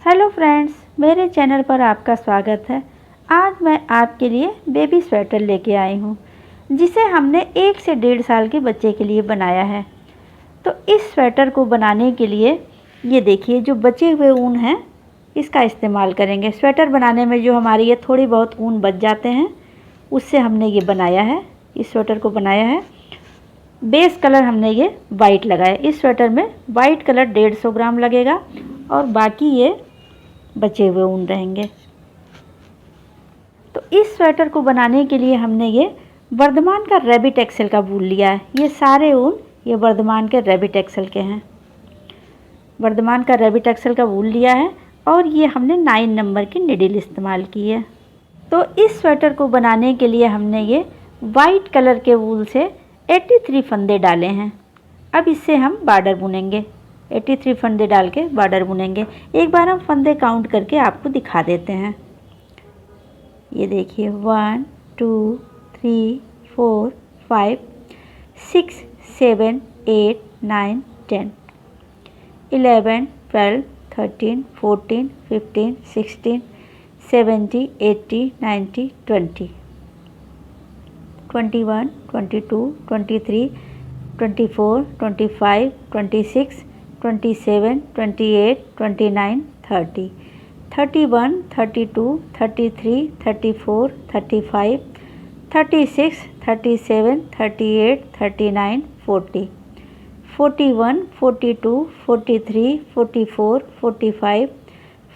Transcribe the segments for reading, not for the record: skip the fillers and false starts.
Hello friends, मेरे channel पर आपका स्वागत है। आज मैं आपके लिए बेबी स्वेटर लेके आई हूँ, जिसे हमने 1 से 1.5 साल के बच्चे के लिए बनाया है। तो इस स्वेटर को बनाने के लिए ये देखिए, जो बचे हुए ऊन हैं इसका इस्तेमाल करेंगे। स्वेटर बनाने में जो हमारी ये थोड़ी बहुत ऊन बच जाते हैं, उससे हमने ये बनाया है, इस स्वेटर को बनाया है। बेस कलर हमने ये वाइट लगाया। इस स्वेटर में वाइट कलर 150 ग्राम लगेगा और बाकी ये बचे हुए ऊन रहेंगे। तो इस स्वेटर को बनाने के लिए हमने ये वर्धमान का रैबिट एक्सेल का वूल लिया है। ये सारे ऊन ये वर्धमान के रैबिट एक्सेल के हैं। वर्धमान का रैबिट एक्सेल का वूल लिया है और ये हमने 9 नंबर की निडिल इस्तेमाल की है। तो इस स्वेटर को बनाने के लिए हमने ये वाइट कलर के वूल से 83 फंदे डाले हैं। अब इससे हम बॉर्डर बुनेंगे। 83 फंदे डाल के बॉर्डर बुनेंगे। एक बार हम फंदे काउंट करके आपको दिखा देते हैं। ये देखिए 1 2 3 4 5 6 7 8 9 10 11 12 13 14 15 16 17 18 19 20 21 22 23 24 25 26 27 28 29 30 31 32 33 34 35 36 37 38 39 40 41 42 43 44 45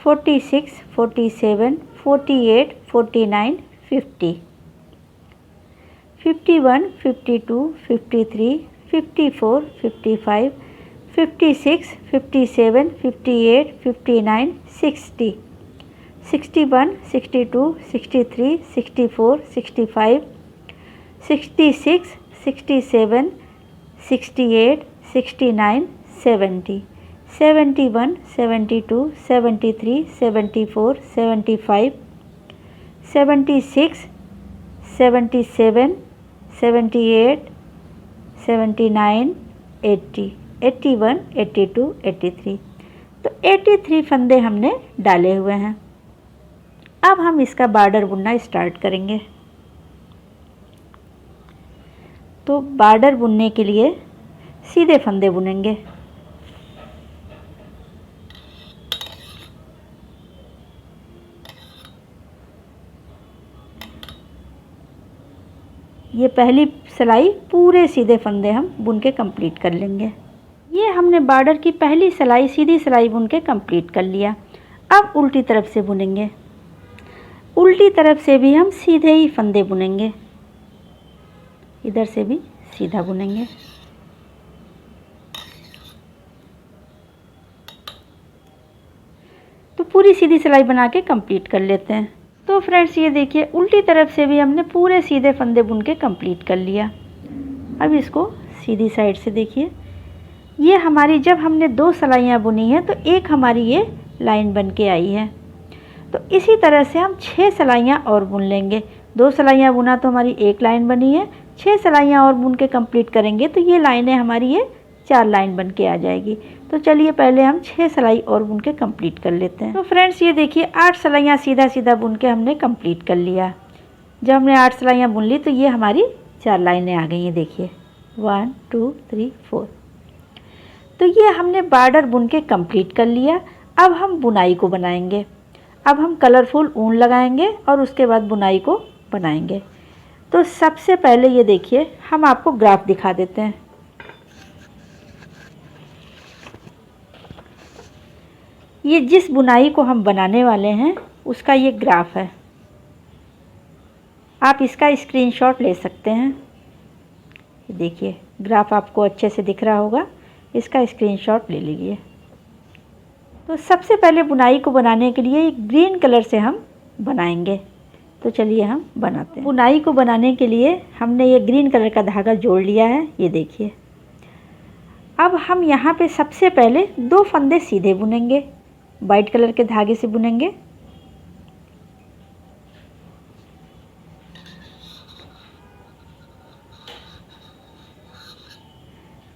46 47 48 49 50 51 52 53 54 55 56 57 58 59 60 61 62 63 64 65 66 67 68 69 70 71 72 73 74 75 76 77 78 79 80 81 82 83। तो 83 फंदे हमने डाले हुए हैं। अब हम इसका बॉर्डर बुनना स्टार्ट करेंगे। तो बॉर्डर बुनने के लिए सीधे फंदे बुनेंगे। ये पहली सिलाई पूरे सीधे फंदे हम बुन के कंप्लीट कर लेंगे। ये हमने बॉर्डर की पहली सिलाई सीधी सिलाई बुन के कंप्लीट कर लिया। अब उल्टी तरफ से बुनेंगे। उल्टी तरफ से भी हम सीधे ही फंदे बुनेंगे। इधर से भी सीधा बुनेंगे। तो पूरी सीधी सिलाई बना के कंप्लीट कर लेते हैं। तो फ्रेंड्स ये देखिए, उल्टी तरफ से भी हमने पूरे सीधे फंदे बुन के कंप्लीट कर लिया। अब इसको सीधी साइड से देखिए, ये हमारी जब हमने 2 सिलाइयाँ बुनी है तो एक हमारी ये लाइन बन के आई है। तो इसी तरह से हम 6 सिलाइयाँ और बुन लेंगे। 2 सिलाइयाँ बुना तो हमारी एक लाइन बनी है। 6 सिलाइयाँ और बुन के कंप्लीट करेंगे तो ये लाइनें हमारी ये 4 लाइन बन के आ जाएगी। तो चलिए पहले हम 6 सिलाई और बुन के कंप्लीट कर लेते हैं। तो फ्रेंड्स ये देखिए, 8 सिलाइयाँ सीधा सीधा बुन के हमने कंप्लीट कर लिया। जब हमने 8 सिलाइयाँ बुन ली तो ये हमारी 4 लाइनें आ गई हैं। देखिए 1 2 3 4। तो ये हमने बॉर्डर बुन के कंप्लीट कर लिया। अब हम बुनाई को बनाएंगे। अब हम कलरफुल ऊन लगाएंगे और उसके बाद बुनाई को बनाएंगे। तो सबसे पहले ये देखिए, हम आपको ग्राफ दिखा देते हैं। ये जिस बुनाई को हम बनाने वाले हैं उसका ये ग्राफ है। आप इसका स्क्रीनशॉट ले सकते हैं। देखिए ग्राफ आपको अच्छे से दिख रहा होगा, इसका स्क्रीनशॉट ले लीजिए। तो सबसे पहले बुनाई को बनाने के लिए ग्रीन कलर से हम बनाएंगे। तो चलिए हम बनाते हैं। बुनाई को बनाने के लिए हमने ये ग्रीन कलर का धागा जोड़ लिया है। ये देखिए, अब हम यहाँ पे सबसे पहले 2 फंदे सीधे बुनेंगे। वाइट कलर के धागे से बुनेंगे।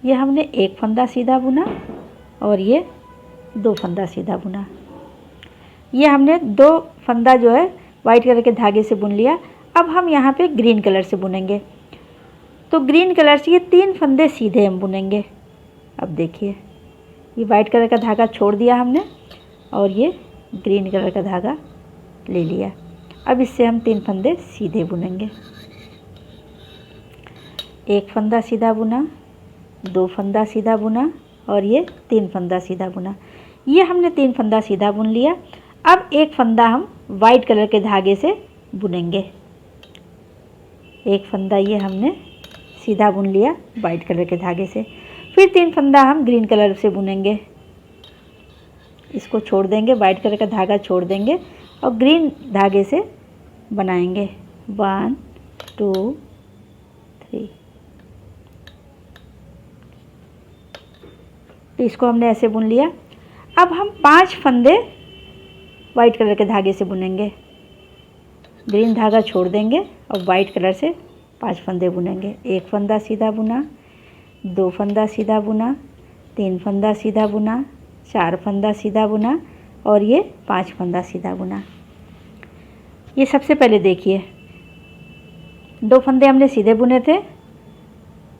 ये हमने एक फंदा सीधा बुना और ये 2 फंदा सीधा बुना। ये हमने 2 फंदा जो है वाइट कलर के धागे से बुन लिया। अब हम यहाँ पे ग्रीन कलर से बुनेंगे। तो ग्रीन कलर से ये 3 फंदे सीधे हम बुनेंगे। अब देखिए, ये वाइट कलर का धागा छोड़ दिया हमने और ये ग्रीन कलर का धागा ले लिया। अब इससे हम 3 फंदे सीधे बुनेंगे। 1 फंदा सीधा बुना, 2 फंदा सीधा बुना और ये 3 फंदा सीधा बुना। ये हमने 3 फंदा सीधा बुन लिया। अब 1 फंदा हम वाइट कलर के धागे से बुनेंगे। 1 फंदा ये हमने सीधा बुन लिया वाइट कलर के धागे से। फिर 3 फंदा हम ग्रीन कलर से बुनेंगे। इसको छोड़ देंगे, वाइट कलर का धागा छोड़ देंगे और ग्रीन धागे से बनाएंगे। 1 2 3। तो इसको हमने ऐसे बुन लिया। अब हम 5 फंदे वाइट कलर के धागे से बुनेंगे। ग्रीन धागा छोड़ देंगे और वाइट कलर से 5 फंदे बुनेंगे। 1 फंदा सीधा बुना, 2 फंदा सीधा बुना, 3 फंदा सीधा बुना, 4 फंदा सीधा बुना और ये 5 फंदा सीधा बुना। ये सबसे पहले देखिए, 2 फंदे हमने सीधे बुने थे,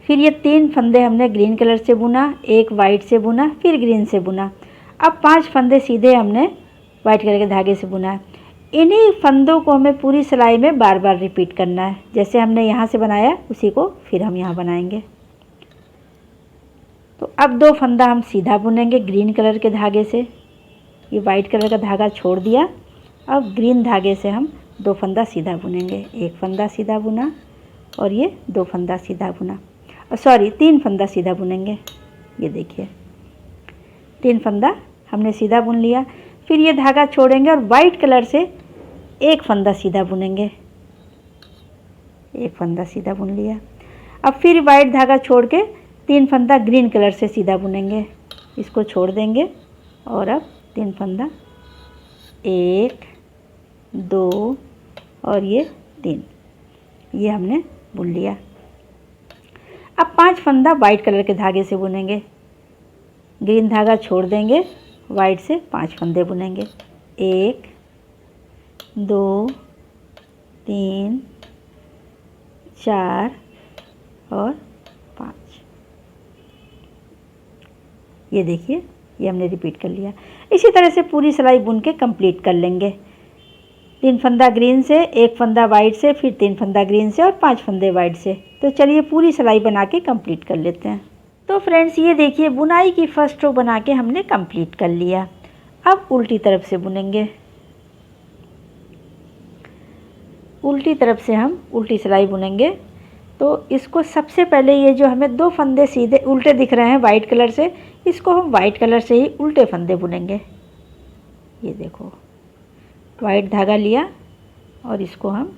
फिर ये 3 फंदे हमने ग्रीन कलर से बुना, 1 वाइट से बुना, फिर ग्रीन से बुना। अब 5 फंदे सीधे हमने वाइट कलर के धागे से बुना। इन्हीं फंदों को हमें पूरी सिलाई में बार बार रिपीट करना है। जैसे हमने यहाँ से बनाया उसी को फिर हम यहाँ बनाएंगे। तो अब 2 फंदा हम सीधा बुनेंगे ग्रीन कलर के धागे से। ये वाइट कलर का धागा छोड़ दिया। अब ग्रीन धागे से हम 2 फंदा सीधा बुनेंगे। 1 फंदा सीधा बुना और ये 2 फंदा सीधा बुना, सॉरी 3 फंदा सीधा बुनेंगे। ये देखिए 3 फंदा हमने सीधा बुन लिया। फिर ये धागा छोड़ेंगे और वाइट कलर से 1 फंदा सीधा बुनेंगे। 1 फंदा सीधा बुन लिया। अब फिर वाइट धागा छोड़ के 3 फंदा ग्रीन कलर से सीधा बुनेंगे। इसको छोड़ देंगे और अब 3 फंदा, 1 2 और ये 3, ये हमने बुन लिया। अब 5 फंदा वाइट कलर के धागे से बुनेंगे। ग्रीन धागा छोड़ देंगे, वाइट से 5 फंदे बुनेंगे। 1 2 3 4 और 5। ये देखिए, ये हमने रिपीट कर लिया। इसी तरह से पूरी सिलाई बुन के कंप्लीट कर लेंगे। 3 फंदा ग्रीन से, 1 फंदा वाइट से, फिर 3 फंदा ग्रीन से और 5 फंदे वाइट से। तो चलिए पूरी सिलाई बना के कंप्लीट कर लेते हैं। तो फ्रेंड्स ये देखिए, बुनाई की फर्स्ट रो बना के हमने कंप्लीट कर लिया। अब उल्टी तरफ से बुनेंगे। उल्टी तरफ से हम उल्टी सिलाई बुनेंगे। तो इसको सबसे पहले ये जो हमें 2 फंदे सीधे उल्टे दिख रहे हैं वाइट कलर से, इसको हम वाइट कलर से ही उल्टे फंदे बुनेंगे। ये देखो, वाइट धागा लिया और इसको हम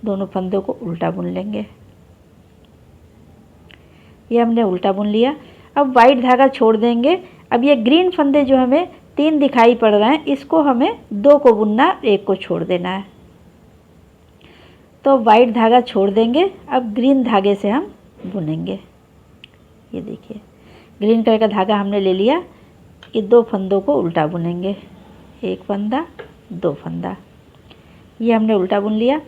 दोनों फंदों को उल्टा बुन लेंगे। ये हमने उल्टा बुन लिया। अब वाइट धागा छोड़ देंगे। अब ये ग्रीन फंदे जो हमें 3 दिखाई पड़ रहे हैं, इसको हमें 2 को बुनना, 1 को छोड़ देना है। तो वाइट धागा छोड़ देंगे। अब ग्रीन धागे से हम बुनेंगे। ये देखिए, ग्रीन कलर का धागा हमने ले लिया। ये 2 फंदों को उल्टा बुनेंगे। 1 फंदा, 2 फंदा, ये हमने उल्टा बुन लिया।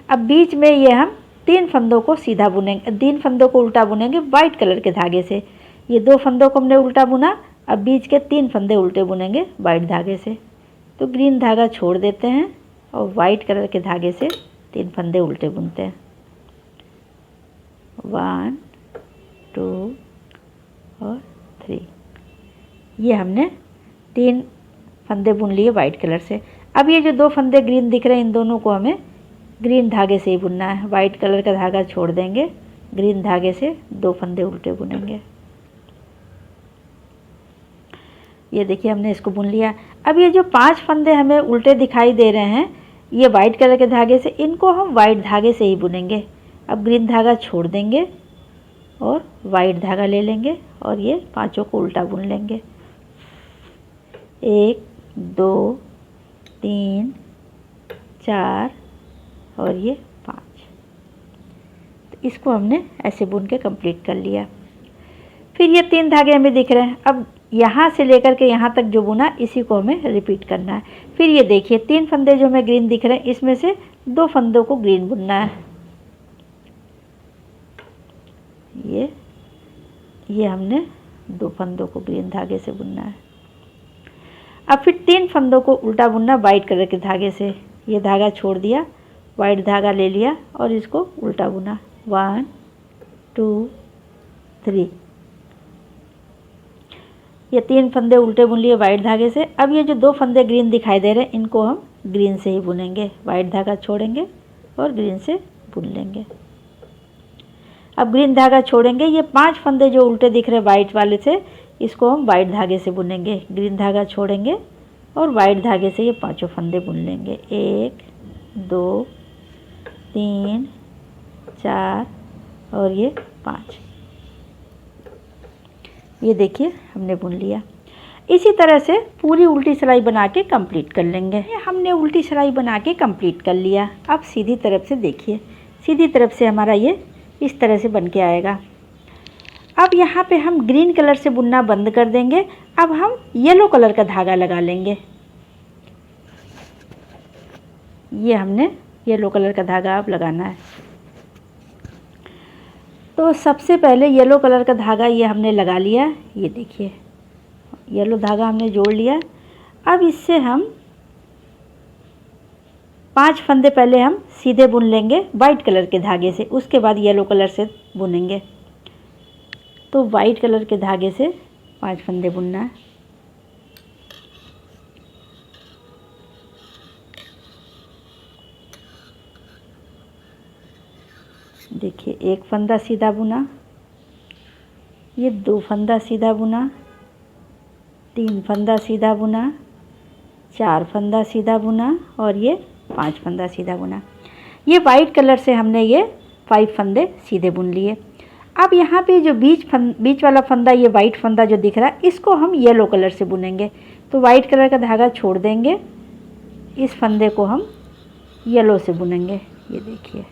अब बीच में ये हम 3 फंदों को सीधा बुनेंगे, 3 फंदों को उल्टा बुनेंगे वाइट कलर के धागे से। ये 2 फंदों को हमने उल्टा बुना। अब बीच के 3 फंदे उल्टे बुनेंगे वाइट धागे से। तो ग्रीन धागा छोड़ देते हैं और वाइट कलर के धागे से 3 फंदे उल्टे बुनते हैं। 1 2 और 3। ये हमने 3 फंदे बुन लिए वाइट कलर से। अब ये जो 2 फंदे ग्रीन दिख रहे हैं, इन दोनों को हमें ग्रीन धागे से ही बुनना है। वाइट कलर का धागा छोड़ देंगे, ग्रीन धागे से 2 फंदे उल्टे बुनेंगे। ये देखिए, हमने इसको बुन लिया। अब ये जो 5 फंदे हमें उल्टे दिखाई दे रहे हैं, ये वाइट कलर के धागे से, इनको हम वाइट धागे से ही बुनेंगे। अब ग्रीन धागा छोड़ देंगे और वाइट धागा ले लेंगे और ये 5 को उल्टा बुन लेंगे। 1 2 3 4 और ये 5। तो इसको हमने ऐसे बुन के कंप्लीट कर लिया। फिर ये 3 धागे हमें दिख रहे हैं। अब यहाँ से लेकर के यहाँ तक जो बुना इसी को हमें रिपीट करना है। फिर ये देखिए 3 फंदे जो हमें ग्रीन दिख रहे हैं इसमें से 2 फंदों को ग्रीन बुनना है। ये हमने 2 फंदों को ग्रीन धागे से बुनना है। अब फिर 3 फंदों को उल्टा बुनना वाइट कलर के धागे से। ये धागा छोड़ दिया, वाइट धागा ले लिया और इसको उल्टा बुना। 1 2 3। ये 3 फंदे उल्टे बुन लिए वाइट धागे से। अब ये जो 2 फंदे ग्रीन दिखाई दे रहे हैं इनको हम ग्रीन से ही बुनेंगे। वाइट धागा छोड़ेंगे और ग्रीन से बुन लेंगे। अब ग्रीन धागा छोड़ेंगे। ये 5 फंदे जो उल्टे दिख रहे हैं वाइट वाले से इसको हम वाइट धागे से बुनेंगे। ग्रीन धागा छोड़ेंगे और वाइट धागे से ये 5 फंदे बुन लेंगे। 1 2 3 4 और ये 5। ये देखिए हमने बुन लिया। इसी तरह से पूरी उल्टी सिलाई बना के कंप्लीट कर लेंगे। ये हमने उल्टी सिलाई बना के कंप्लीट कर लिया। अब सीधी तरफ से देखिए, सीधी तरफ से हमारा ये इस तरह से बन के आएगा। अब यहाँ पे हम ग्रीन कलर से बुनना बंद कर देंगे। अब हम येलो कलर का धागा लगा लेंगे। ये हमने येलो कलर का धागा अब लगाना है। तो सबसे पहले येलो कलर का धागा ये हमने लगा लिया। ये देखिए येलो धागा हमने जोड़ लिया। अब इससे हम 5 फंदे पहले हम सीधे बुन लेंगे वाइट कलर के धागे से, उसके बाद येलो कलर से बुनेंगे। तो वाइट कलर के धागे से 5 फंदे बुनना है। देखिए 1 फंदा सीधा बुना, ये 2 फंदा सीधा बुना, 3 फंदा सीधा बुना, 4 फंदा सीधा बुना और ये 5 फंदा सीधा बुना। ये वाइट कलर से हमने ये 5 फंदे सीधे बुन लिए। अब यहाँ पे जो बीच वाला फंदा, ये वाइट फंदा जो दिख रहा है इसको हम येलो कलर से बुनेंगे। तो वाइट कलर का धागा छोड़ देंगे, इस फंदे को हम येलो से बुनेंगे। ये देखिए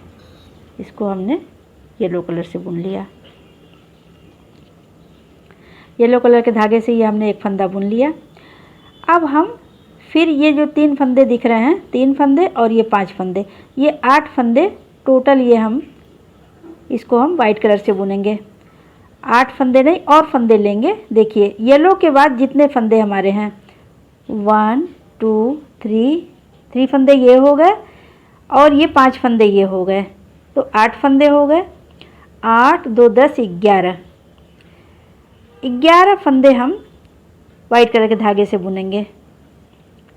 इसको हमने येलो कलर से बुन लिया। येलो कलर के धागे से ये हमने 1 फंदा बुन लिया। अब हम फिर ये जो 3 फंदे दिख रहे हैं, 3 फंदे और ये 5 फंदे, ये 8 फंदे टोटल, ये हम इसको हम वाइट कलर से बुनेंगे। 8 फंदे नहीं और फंदे लेंगे। देखिए येलो के बाद जितने फंदे हमारे हैं 1 2 3 फंदे ये हो गए और ये 5 फंदे ये हो गए, तो 8 फंदे हो गए। 8 2 10 11 फंदे हम वाइट कलर के धागे से बुनेंगे।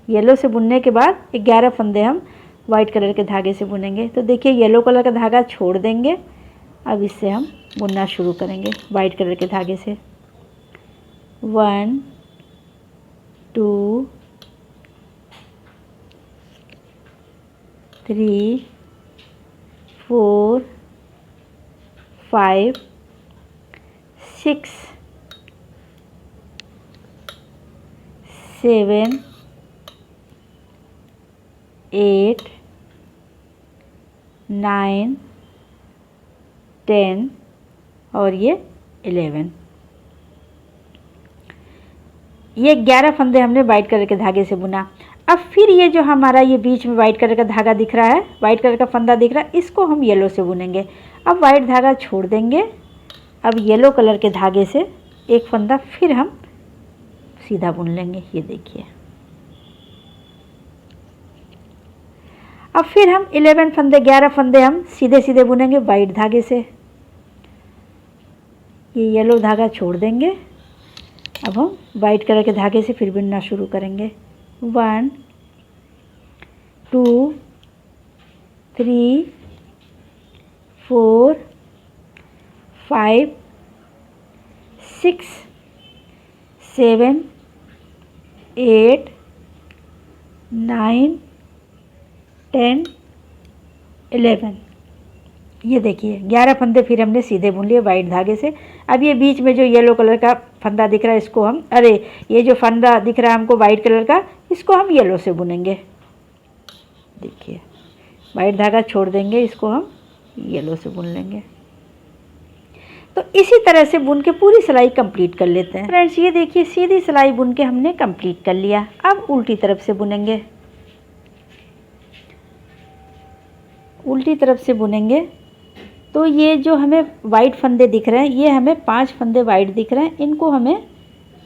येलो से बुनने के बाद 11 फंदे हम वाइट कलर के धागे से बुनेंगे। तो देखिए येलो कलर का धागा छोड़ देंगे। अब इससे हम बुनना शुरू करेंगे वाइट कलर के धागे से। 1 2 3 4 5 6 7 8 9 10 और ये 11। ये 11 फंदे हमने वाइट कलर के धागे से बुना। अब फिर ये जो हमारा ये बीच में वाइट कलर का धागा दिख रहा है, वाइट कलर का फंदा दिख रहा है, इसको हम येलो से बुनेंगे। अब वाइट धागा छोड़ देंगे। अब येलो कलर के धागे से 1 फंदा फिर हम सीधा बुन लेंगे। ये देखिए अब फिर हम 11 फंदे हम सीधे सीधे बुनेंगे वाइट धागे से। ये येलो धागा छोड़ देंगे। अब हम वाइट कलर के धागे से फिर बुनना शुरू करेंगे। 1 2 3 4 5 6 7 8 9 10 11। ये देखिए 11 फंदे फिर हमने सीधे बुन लिए वाइट धागे से। अब ये बीच में जो येलो कलर का फंदा दिख रहा है इसको हम, ये जो फंदा दिख रहा है हमको वाइट कलर का, इसको हम येलो से बुनेंगे। देखिए वाइट धागा छोड़ देंगे, इसको हम येलो से बुन लेंगे। तो इसी तरह से बुन के पूरी सिलाई कंप्लीट कर लेते हैं। फ्रेंड्स ये देखिए सीधी सिलाई बुन के हमने कंप्लीट कर लिया। अब उल्टी तरफ से बुनेंगे। उल्टी तरफ से बुनेंगे तो ये जो हमें वाइट फंदे दिख रहे हैं, ये हमें 5 फंदे वाइट दिख रहे हैं, इनको हमें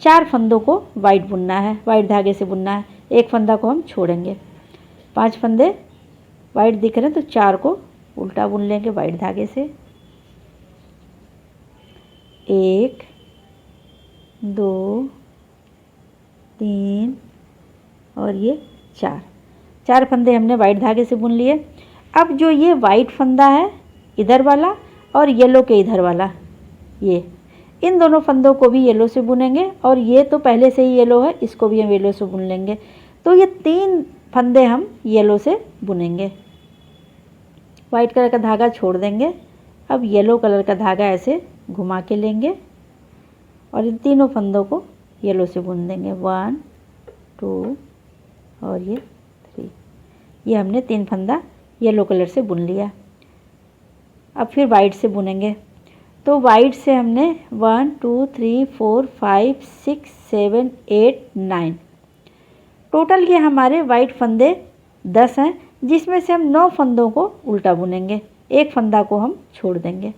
4 फंदों को वाइट बुनना है, वाइट धागे से बुनना है। एक फंदा को हम छोड़ेंगे। 5 फंदे वाइट दिख रहे हैं तो 4 को उल्टा बुन लेंगे वाइट धागे से। 1 2 3 और ये 4 फंदे हमने वाइट धागे से बुन लिए। अब जो ये वाइट फंदा है इधर वाला और येलो के इधर वाला, ये इन दोनों फंदों को भी येलो से बुनेंगे, और ये तो पहले से ही येलो है, इसको भी हम येलो से बुन लेंगे। तो ये 3 फंदे हम येलो से बुनेंगे। वाइट कलर का धागा छोड़ देंगे। अब येलो कलर का धागा ऐसे घुमा के लेंगे और इन तीनों फंदों को येलो से बुन देंगे। 1 2 और ये 3। ये हमने 3 फंदा येलो कलर से बुन लिया। अब फिर वाइट से बुनेंगे। तो वाइट से हमने 1 2 3 4 5 6 7 8 9 टोटल ये हमारे वाइट फंदे 10 हैं, जिसमें से हम 9 फंदों को उल्टा बुनेंगे। एक फंदा को हम छोड़ देंगे।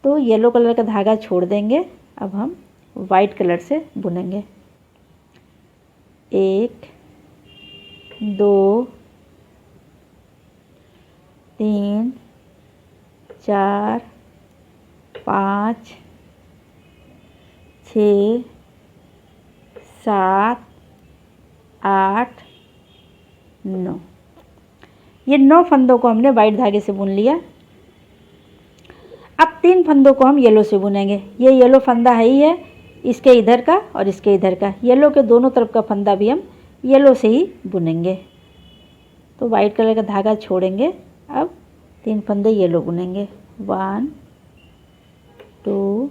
तो येलो कलर का धागा छोड़ देंगे। अब हम वाइट कलर से बुनेंगे। 1 2 3 4 5 6 7 8 9। ये 9 फंदों को हमने वाइट धागे से बुन लिया। अब 3 फंदों को हम येलो से बुनेंगे। ये येलो फंदा है ही है, इसके इधर का और इसके इधर का। येलो के दोनों तरफ का फंदा भी हम येलो से ही बुनेंगे। तो वाइट कलर का धागा छोड़ेंगे। अब 3 फंदे येलो बुनेंगे। 1 2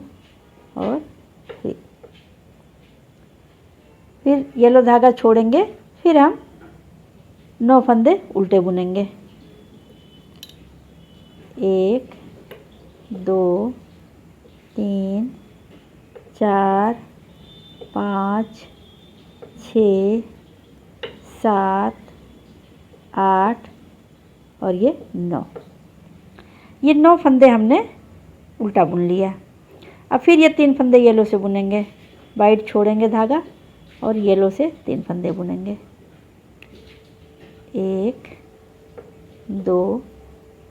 और 3। फिर येलो धागा छोड़ेंगे। फिर हम 9 फंदे उल्टे बुनेंगे। 1 2 3 4 5 6 7 8 और ये 9। ये 9 फंदे हमने उल्टा बुन लिया। अब फिर ये 3 फंदे येलो से बुनेंगे। वाइट छोड़ेंगे धागा और येलो से 3 फंदे बुनेंगे। 1 2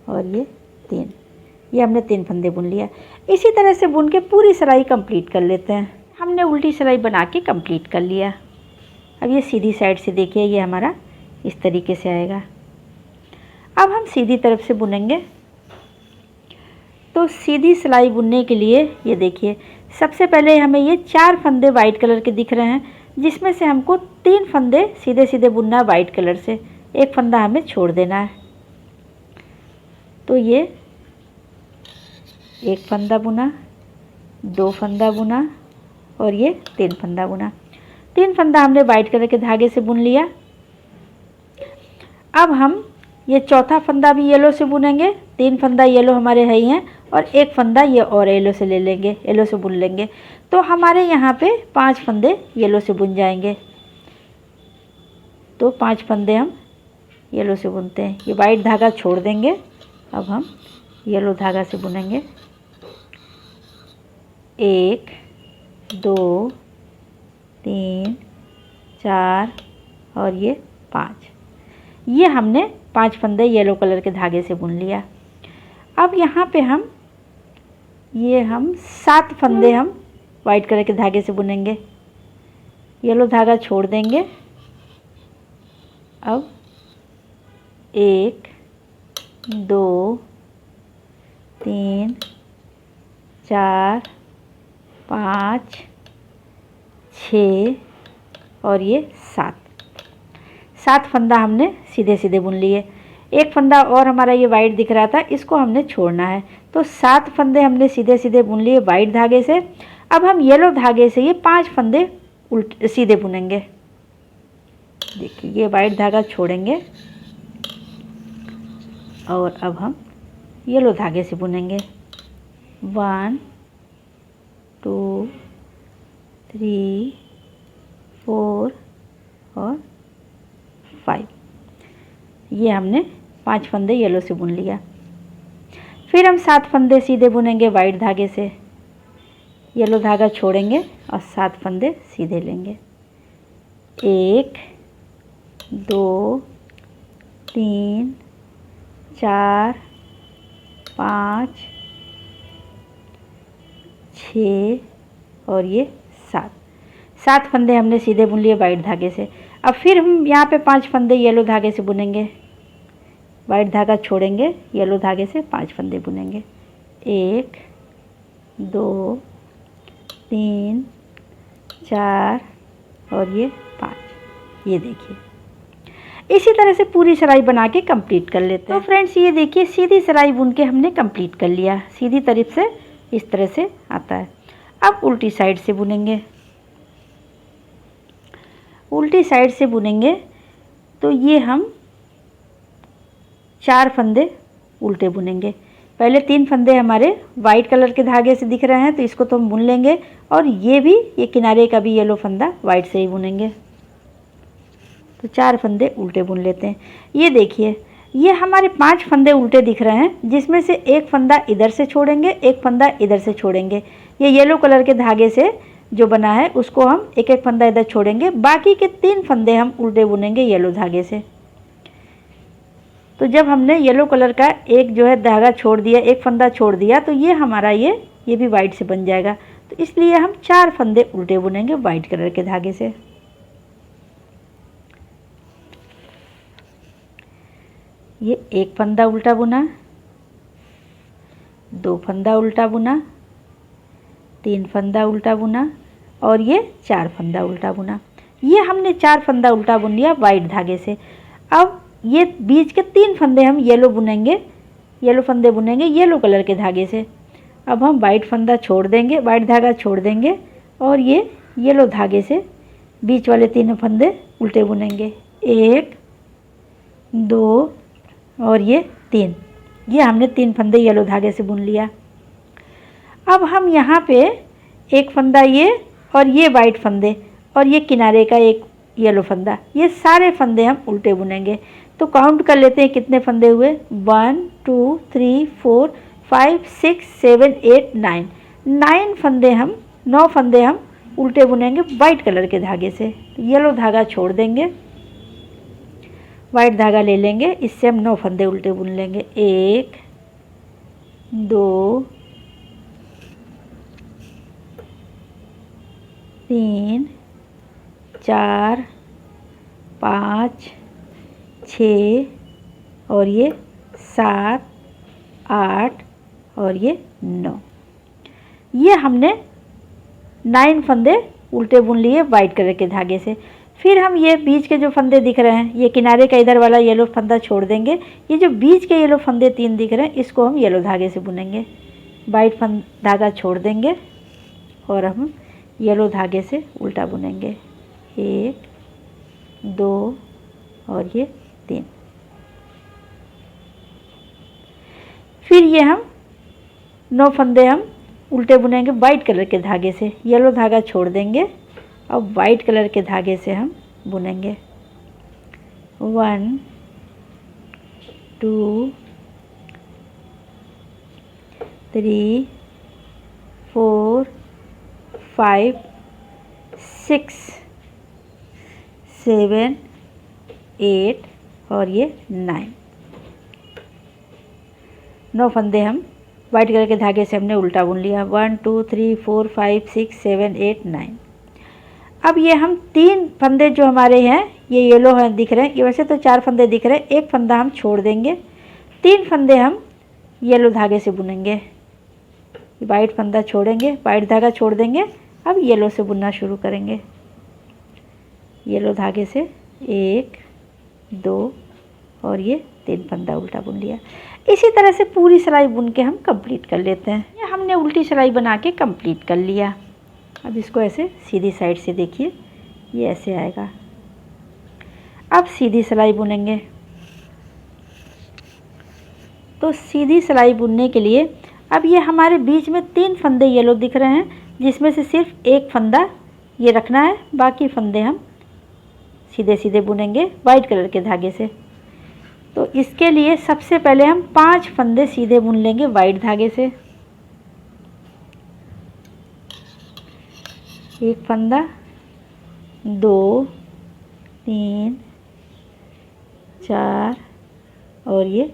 और ये 3। ये हमने 3 फंदे बुन लिया। इसी तरह से बुन के पूरी सिलाई कंप्लीट कर लेते हैं। हमने उल्टी सिलाई बना के कंप्लीट कर लिया। अब ये सीधी साइड से देखिए, ये हमारा इस तरीके से आएगा। अब हम सीधी तरफ से बुनेंगे। तो सीधी सिलाई बुनने के लिए ये देखिए, सबसे पहले हमें ये 4 फंदे वाइट कलर के दिख रहे हैं, जिसमें से हमको 3 फंदे सीधे सीधे बुनना है वाइट कलर से। एक फंदा हमें छोड़ देना है। तो ये 1 फंदा बुना, 2 फंदा बुना और ये 3 फंदा बुना। 3 फंदा हमने वाइट कलर के धागे से बुन लिया। अब हम ये चौथा फंदा भी येलो से बुनेंगे। 3 फंदा येलो हमारे है ही हैं और 1 फंदा ये और येलो से ले लेंगे, येलो से बुन लेंगे। तो हमारे यहाँ पे 5 फंदे येलो से बुन जाएंगे। तो 5 फंदे हम येलो से बुनते हैं। ये वाइट धागा छोड़ देंगे। अब हम येलो धागा से बुनेंगे। 1 2 3 4 और ये 5। ये हमने 5 फंदे येलो कलर के धागे से बुन लिया। अब यहाँ पे हम 7 फंदे हम वाइट कलर के धागे से बुनेंगे। येलो धागा छोड़ देंगे। अब 1 2 3 4 5 6 और ये 7 फंदा हमने सीधे सीधे बुन लिए। एक फंदा और हमारा ये वाइट दिख रहा था, इसको हमने छोड़ना है। तो 7 फंदे हमने सीधे सीधे बुन लिए वाइट धागे से। अब हम येलो धागे से ये 5 फंदे सीधे बुनेंगे। देखिए ये वाइट धागा छोड़ेंगे और अब हम येलो धागे से बुनेंगे। 1 2 3 4 और 5। ये हमने 5 फंदे येलो से बुन लिया। फिर हम 7 फंदे सीधे बुनेंगे वाइट धागे से। येलो धागा छोड़ेंगे और 7 फंदे सीधे लेंगे। 1 2 3 4 5 6 और ये 7 फंदे हमने सीधे बुन लिए वाइट धागे से। अब फिर हम यहाँ पे 5 फंदे येलो धागे से बुनेंगे। वाइट धागा छोड़ेंगे, येलो धागे से 5 फंदे बुनेंगे। 1 2 3 4 और ये 5। ये देखिए, इसी तरह से पूरी सिलाई बना के कंप्लीट कर लेते हैं। तो फ्रेंड्स ये देखिए, सीधी सिलाई बुन के हमने कंप्लीट कर लिया। सीधी तरफ से इस तरह से आता है। अब उल्टी साइड से बुनेंगे। उल्टी साइड से बुनेंगे तो ये हम 4 फंदे उल्टे बुनेंगे। पहले 3 फंदे हमारे वाइट कलर के धागे से दिख रहे हैं, तो इसको तो हम बुन लेंगे। और ये किनारे का भी येलो फंदा वाइट से ही बुनेंगे। तो 4 फंदे उल्टे बुन लेते हैं। ये देखिए, ये हमारे 5 फंदे उल्टे दिख रहे हैं, जिसमें से एक फंदा इधर से छोड़ेंगे, एक फंदा इधर से छोड़ेंगे। ये येलो कलर के धागे से जो बना है उसको हम एक एक फंदा इधर छोड़ेंगे। बाकी के 3 फंदे हम उल्टे बुनेंगे येलो धागे से। तो जब हमने येलो कलर का एक जो है धागा छोड़ दिया, एक फंदा छोड़ दिया, तो ये हमारा ये भी वाइट से बन जाएगा। तो इसलिए हम 4 फंदे उल्टे बुनेंगे वाइट कलर के धागे से। ये एक फंदा उल्टा बुना, 2 फंदा उल्टा बुना, 3 फंदा उल्टा बुना और ये 4 फंदा उल्टा बुना। ये हमने 4 फंदा उल्टा बुन लिया वाइट धागे से। अब ये बीच के 3 फंदे हम येलो फंदे बुनेंगे येलो कलर के धागे से। अब हम वाइट फंदा छोड़ देंगे, वाइट धागा छोड़ देंगे और ये येलो धागे से बीच वाले 3 फंदे उल्टे बुनेंगे। 1 2 और ये 3। ये हमने 3 फंदे येलो धागे से बुन लिया। अब हम यहाँ पे एक फंदा ये और ये वाइट फंदे और ये किनारे का एक येलो फंदा, ये सारे फंदे हम उल्टे बुनेंगे। तो काउंट कर लेते हैं कितने फंदे हुए। 1 2 3 4 5 6 7 8 9। 9 फंदे हम उल्टे बुनेंगे वाइट कलर के धागे से। तो येलो धागा छोड़ देंगे, वाइट धागा ले लेंगे, इससे हम 9 फंदे उल्टे बुन लेंगे। 1 2 3 4 5 6 और ये 7 8 और ये 9। ये हमने 9 फंदे उल्टे बुन लिए वाइट कलर के धागे से। फिर हम ये बीच के जो फंदे दिख रहे हैं, ये किनारे का इधर वाला येलो फंदा छोड़ देंगे। ये जो बीच के येलो फंदे 3 दिख रहे हैं, इसको हम येलो धागे से बुनेंगे। वाइट धागा छोड़ देंगे और हम येलो धागे से उल्टा बुनेंगे। 1 2 और ये 3। फिर ये हम 9 फंदे हम उल्टे बुनेंगे वाइट कलर के धागे से। येलो धागा छोड़ देंगे और वाइट कलर के धागे से हम बुनेंगे। 1 2 3 4 5 6 7 8 और ये 9 फंदे हम वाइट कलर के धागे से हमने उल्टा बुन लिया। 1 2 3 4 5 6 7 8 9। अब ये हम 3 फंदे जो हमारे हैं, ये येलो हैं दिख रहे हैं, ये वैसे तो 4 फंदे दिख रहे हैं, एक फंदा हम छोड़ देंगे। 3 फंदे हम येलो धागे से बुनेंगे। वाइट फंदा छोड़ेंगे, वाइट धागा छोड़ देंगे। अब येलो से बुनना शुरू करेंगे। येलो धागे से 1 2 और ये 3 फंदा उल्टा बुन लिया। इसी तरह से पूरी सिलाई बुन के हम कंप्लीट कर लेते हैं। ये हमने उल्टी सिलाई बना के कंप्लीट कर लिया। अब इसको ऐसे सीधी साइड से देखिए, ये ऐसे आएगा। अब सीधी सिलाई बुनेंगे। तो सीधी सिलाई बुनने के लिए अब ये हमारे बीच में 3 फंदे येलो दिख रहे हैं, जिसमें से सिर्फ एक फंदा ये रखना है, बाकी फंदे हम सीधे सीधे बुनेंगे वाइट कलर के धागे से। तो इसके लिए सबसे पहले हम 5 फंदे सीधे बुन लेंगे वाइट धागे से। एक फंदा, 2, 3, 4 और ये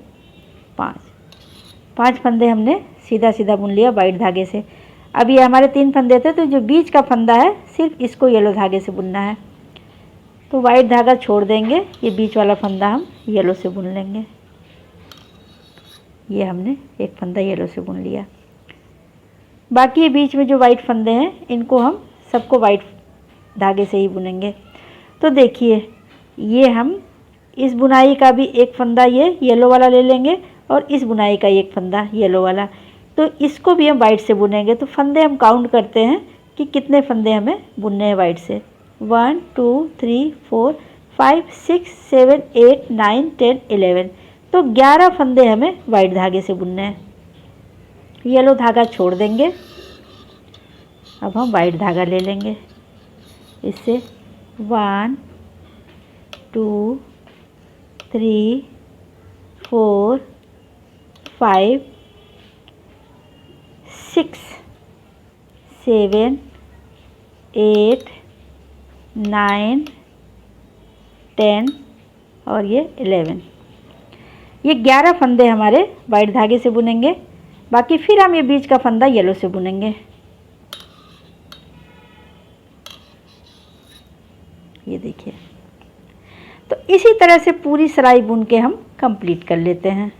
5 फंदे हमने सीधा सीधा बुन लिया वाइट धागे से। अब ये हमारे 3 फंदे थे, तो जो बीच का फंदा है सिर्फ इसको येलो धागे से बुनना है। तो वाइट धागा छोड़ देंगे, ये बीच वाला फंदा हम येलो से बुन लेंगे। ये हमने एक फंदा येलो से बुन लिया। बाकी ये बीच में जो वाइट फंदे हैं इनको हम सबको वाइट धागे से ही बुनेंगे। तो देखिए, ये हम इस बुनाई का भी एक फंदा ये येलो वाला ले लेंगे और इस बुनाई का एक फंदा येलो वाला, तो इसको भी हम वाइट से बुनेंगे। तो फंदे हम काउंट करते हैं कि कितने फंदे हमें बुनने हैं वाइट से। 1 2 3 4 5 6 7 8 9 10 11, तो 11 फंदे हमें वाइट धागे से बुनने हैं। येलो धागा छोड़ देंगे, अब हम वाइट धागा ले लेंगे। इससे 1 2 3 4 5 6 7 8 9 10 और ये 11, ये 11 फंदे हमारे वाइट धागे से बुनेंगे। बाकी फिर हम ये बीच का फंदा येलो से बुनेंगे। ये देखिए, तो इसी तरह से पूरी सिलाई बुन के हम कंप्लीट कर लेते हैं।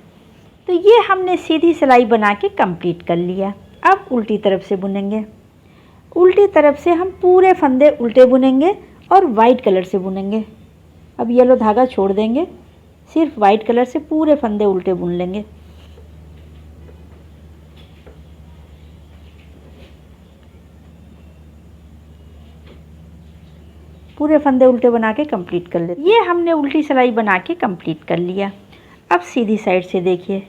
तो ये हमने सीधी सिलाई बना के कंप्लीट कर लिया। अब उल्टी तरफ से बुनेंगे। उल्टी तरफ से हम पूरे फंदे उल्टे बुनेंगे और वाइट कलर से बुनेंगे। अब येलो धागा छोड़ देंगे, सिर्फ वाइट कलर से पूरे फंदे उल्टे बुन लेंगे। पूरे फंदे उल्टे बना के कंप्लीट कर लेते। ये हमने उल्टी सिलाई बना के कंप्लीट कर लिया। अब सीधी साइड से देखिए,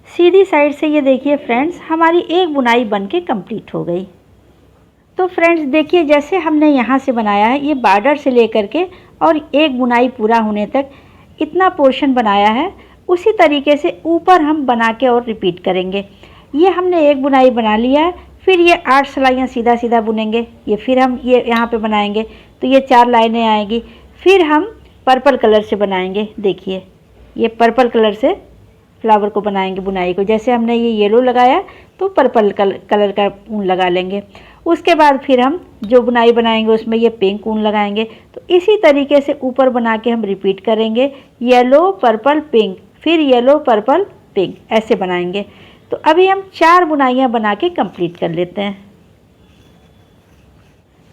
सीधी साइड से ये देखिए फ्रेंड्स, हमारी एक बुनाई बन के कंप्लीट हो गई। तो फ्रेंड्स देखिए, जैसे हमने यहाँ से बनाया है, ये बॉर्डर से लेकर के और एक बुनाई पूरा होने तक इतना पोर्शन बनाया है, उसी तरीके से ऊपर हम बना के और रिपीट करेंगे। ये हमने एक बुनाई बना लिया है, फिर ये 8 सिलाइयाँ सीधा सीधा बुनेंगे। ये फिर हम ये यहाँ पे बनाएंगे तो ये 4 लाइनें आएगी। फिर हम पर्पल कलर से बनाएंगे। देखिए, ये पर्पल कलर से फ्लावर को बनाएंगे बुनाई को। जैसे हमने ये येलो लगाया तो पर्पल कलर का ऊन लगा लेंगे। उसके बाद फिर हम जो बुनाई बनाएंगे उसमें ये पिंक ऊन लगाएंगे। तो इसी तरीके से ऊपर बना के हम रिपीट करेंगे, येलो पर्पल पिंक, फिर येलो पर्पल पिंक, ऐसे बनाएंगे। तो अभी हम 4 बुनाइयाँ बना के कंप्लीट कर लेते हैं।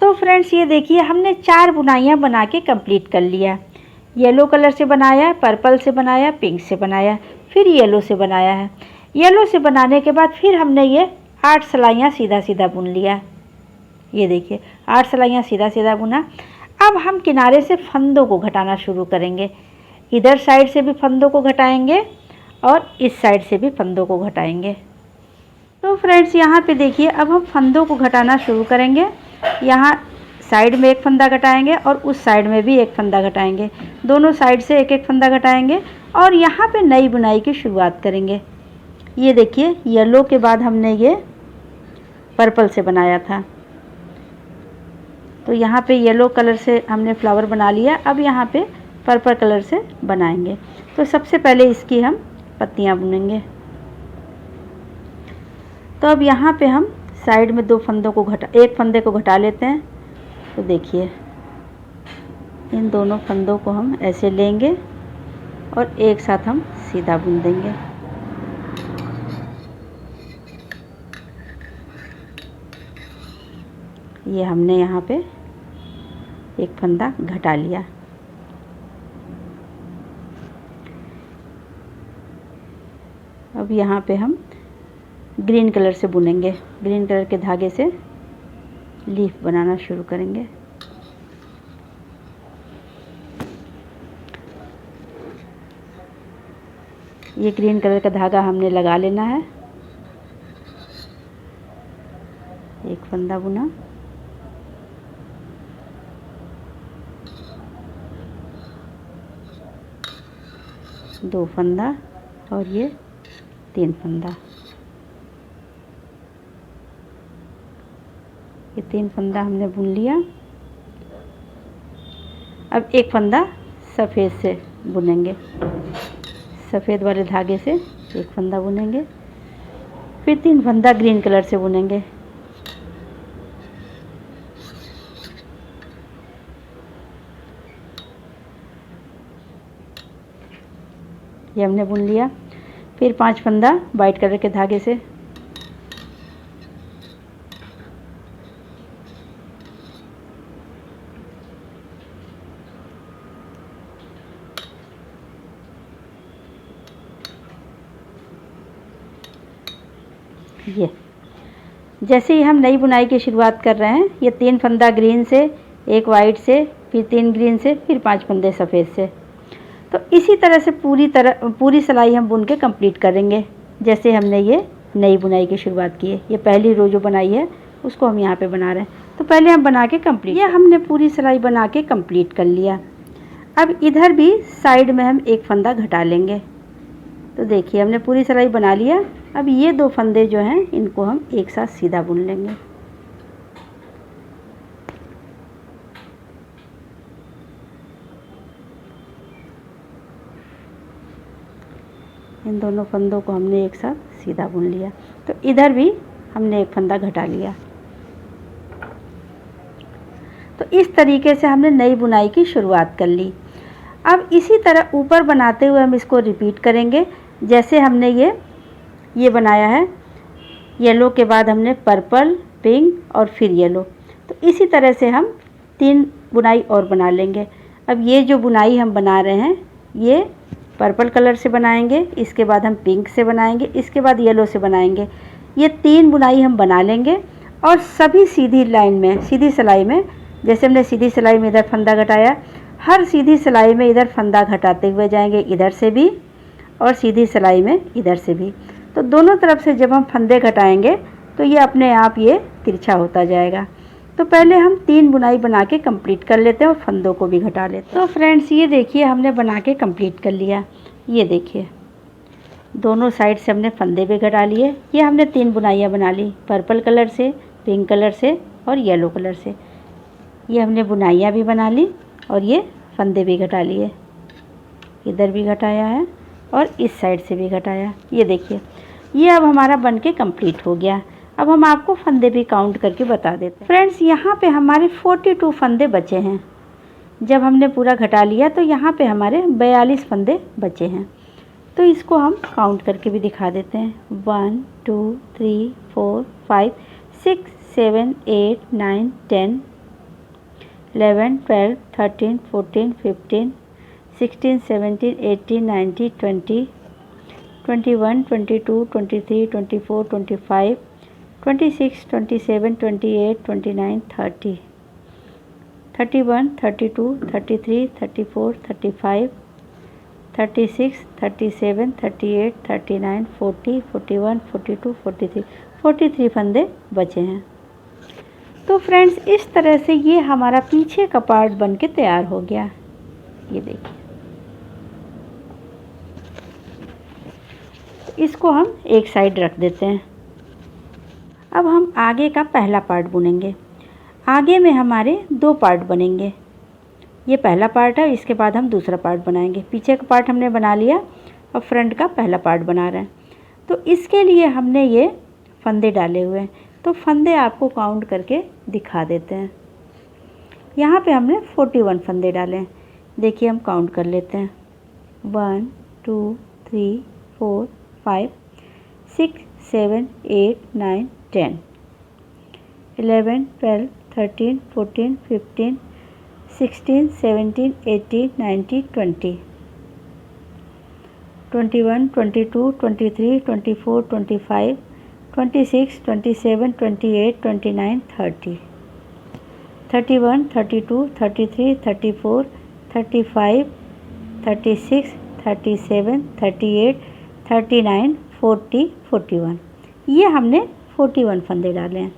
तो फ्रेंड्स ये देखिए, हमने 4 बुनाइयाँ बना के कंप्लीट कर लिया। येलो कलर से बनाया, पर्पल से बनाया, पिंक से बनाया, फिर येलो से बनाया है। येलो से बनाने के बाद फिर हमने ये 8 सिलाइयाँ सीधा सीधा बुन लिया। ये देखिए, 8 सिलाइयाँ सीधा सीधा बुना। अब हम किनारे से फंदों को घटाना शुरू करेंगे। इधर साइड से भी फंदों को घटाएंगे और इस साइड से भी फंदों को घटाएंगे। तो फ्रेंड्स यहाँ पे देखिए, अब हम फंदों को घटाना शुरू करेंगे। यहाँ साइड में एक फंदा घटाएंगे और उस साइड में भी एक फंदा घटाएंगे। दोनों साइड से एक एक फंदा घटाएंगे और यहाँ पे नई बुनाई की शुरुआत करेंगे। ये देखिए, येलो के बाद हमने ये पर्पल से बनाया था, तो यहाँ पे येलो कलर से हमने फ्लावर बना लिया। अब यहाँ पे पर्पल कलर से बनाएंगे। तो सबसे पहले इसकी हम पत्तियाँ बुनेंगे। तो अब यहाँ पे हम साइड में 2 फंदों को एक फंदे को घटा लेते हैं। तो देखिए, इन दोनों फंदों को हम ऐसे लेंगे और एक साथ हम सीधा बुन देंगे। ये हमने यहाँ पे एक फंदा घटा लिया। अब यहाँ पे हम ग्रीन कलर से बुनेंगे। ग्रीन कलर के धागे से लीफ बनाना शुरू करेंगे। ये ग्रीन कलर का धागा हमने लगा लेना है फंदा बुना, दो फंदा और ये 3 फंदा। ये 3 फंदा हमने बुन लिया। अब एक फंदा सफ़ेद से बुनेंगे, सफ़ेद वाले धागे से एक फंदा बुनेंगे, फिर 3 फंदा ग्रीन कलर से बुनेंगे। ये हमने बुन लिया। फिर 5 फंदा वाइट कलर के धागे से, ये जैसे ही हम नई बुनाई की शुरुआत कर रहे हैं, ये 3 फंदा ग्रीन से, एक वाइट से, फिर 3 ग्रीन से, फिर 5 फंदे सफ़ेद से। तो इसी तरह से पूरी सिलाई हम बुन के कंप्लीट करेंगे जैसे हमने ये नई बुनाई की शुरुआत की है। ये पहली रो जो बनाई है उसको हम यहाँ पे बना रहे हैं। तो पहले हम बना के कंप्लीट, ये हमने पूरी सिलाई बना के कंप्लीट कर लिया। अब इधर भी साइड में हम एक फंदा घटा लेंगे। तो देखिए हमने पूरी सिलाई बना लिया। अब ये 2 फंदे जो हैं इनको हम एक साथ सीधा बुन लेंगे। इन दोनों फंदों को हमने एक साथ सीधा बुन लिया। तो इधर भी हमने एक फंदा घटा लिया। तो इस तरीके से हमने नई बुनाई की शुरुआत कर ली। अब इसी तरह ऊपर बनाते हुए हम इसको रिपीट करेंगे। जैसे हमने ये बनाया है, येलो के बाद हमने पर्पल, पिंक और फिर येलो। तो इसी तरह से हम 3 बुनाई और बना लेंगे। अब ये जो बुनाई हम बना रहे हैं ये पर्पल कलर से बनाएंगे, इसके बाद हम पिंक से बनाएंगे, इसके बाद येलो से बनाएंगे। ये 3 बुनाई हम बना लेंगे और सभी सीधी लाइन में, सीधी सिलाई में, जैसे हमने सीधी सिलाई में इधर फंदा घटाया, हर सीधी सिलाई में इधर फंदा घटाते हुए जाएंगे, इधर से भी और सीधी सिलाई में इधर से भी। तो दोनों तरफ से जब हम फंदे घटाएंगे तो ये अपने आप ये तिरछा होता जाएगा। तो पहले हम 3 बुनाई बना के कंप्लीट कर लेते हैं और फंदों को भी घटा लेते हैं। तो फ्रेंड्स ये देखिए हमने बना के कंप्लीट कर लिया। ये देखिए दोनों साइड से हमने फंदे भी घटा लिए। ये हमने 3 बुनाइयाँ बना ली, पर्पल कलर से, पिंक कलर से और येलो कलर से। ये हमने बुनाइयाँ भी बना ली और ये फंदे भी घटा लिए। इधर भी घटाया है और इस साइड से भी घटाया। ये देखिए ये अब हमारा बन के कंप्लीट हो गया। अब हम आपको फंदे भी काउंट करके बता देते हैं। फ्रेंड्स यहाँ पे हमारे 42 फंदे बचे हैं। जब हमने पूरा घटा लिया तो यहाँ पे हमारे 42 फंदे बचे हैं। तो इसको हम काउंट करके भी दिखा देते हैं। 1 2 3 4 5 6 7 8 9 10 11 12 13 14 15 16 17 18 19 20 21 22 23 24 25 26 27 28 29 30 31 32 33 34 35 36 37 38 39 40 41 42 43 फंदे बचे हैं। तो फ्रेंड्स इस तरह से ये हमारा पीछे का पार्ट बन के तैयार हो गया। ये देखिए इसको हम एक साइड रख देते हैं। अब हम आगे का पहला पार्ट बुनेंगे। आगे में हमारे 2 पार्ट बनेंगे। ये पहला पार्ट है, इसके बाद हम दूसरा पार्ट बनाएंगे। पीछे का पार्ट हमने बना लिया और फ्रंट का पहला पार्ट बना रहे हैं। तो इसके लिए हमने ये फंदे डाले हुए हैं। तो फंदे आपको काउंट करके दिखा देते हैं। यहाँ पे हमने 41 फंदे डाले हैं। देखिए हम काउंट कर लेते हैं। 1 2 3 4 5 6 7 8 9 10 11 12 13 14 15 16 17 18 19 20 21 22 23 24 25 26 27 28 29 30 31 32 33 34 35 36 37 38 39 40 41। ये हमने 41 फंदे डाले हैं।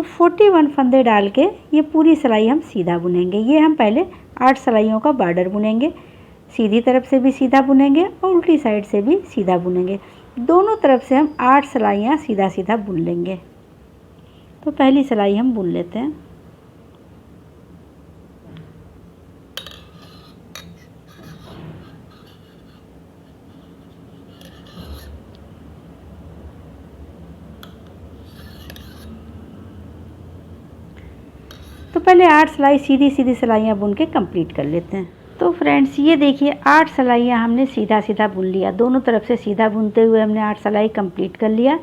तो 41 फंदे डाल के ये पूरी सिलाई हम सीधा बुनेंगे। ये हम पहले 8 सिलाइयों का बॉर्डर बुनेंगे। सीधी तरफ से भी सीधा बुनेंगे और उल्टी साइड से भी सीधा बुनेंगे। दोनों तरफ से हम 8 सिलाइयाँ सीधा सीधा बुन लेंगे। तो पहली सिलाई हम बुन लेते हैं। तो पहले 8 सिलाई सीधी सीधी सिलाइयाँ बुन के कंप्लीट कर लेते हैं। तो फ्रेंड्स ये देखिए 8 सिलाइयाँ हमने सीधा सीधा बुन लिया। दोनों तरफ से सीधा बुनते हुए हमने 8 सिलाई कंप्लीट कर लिया।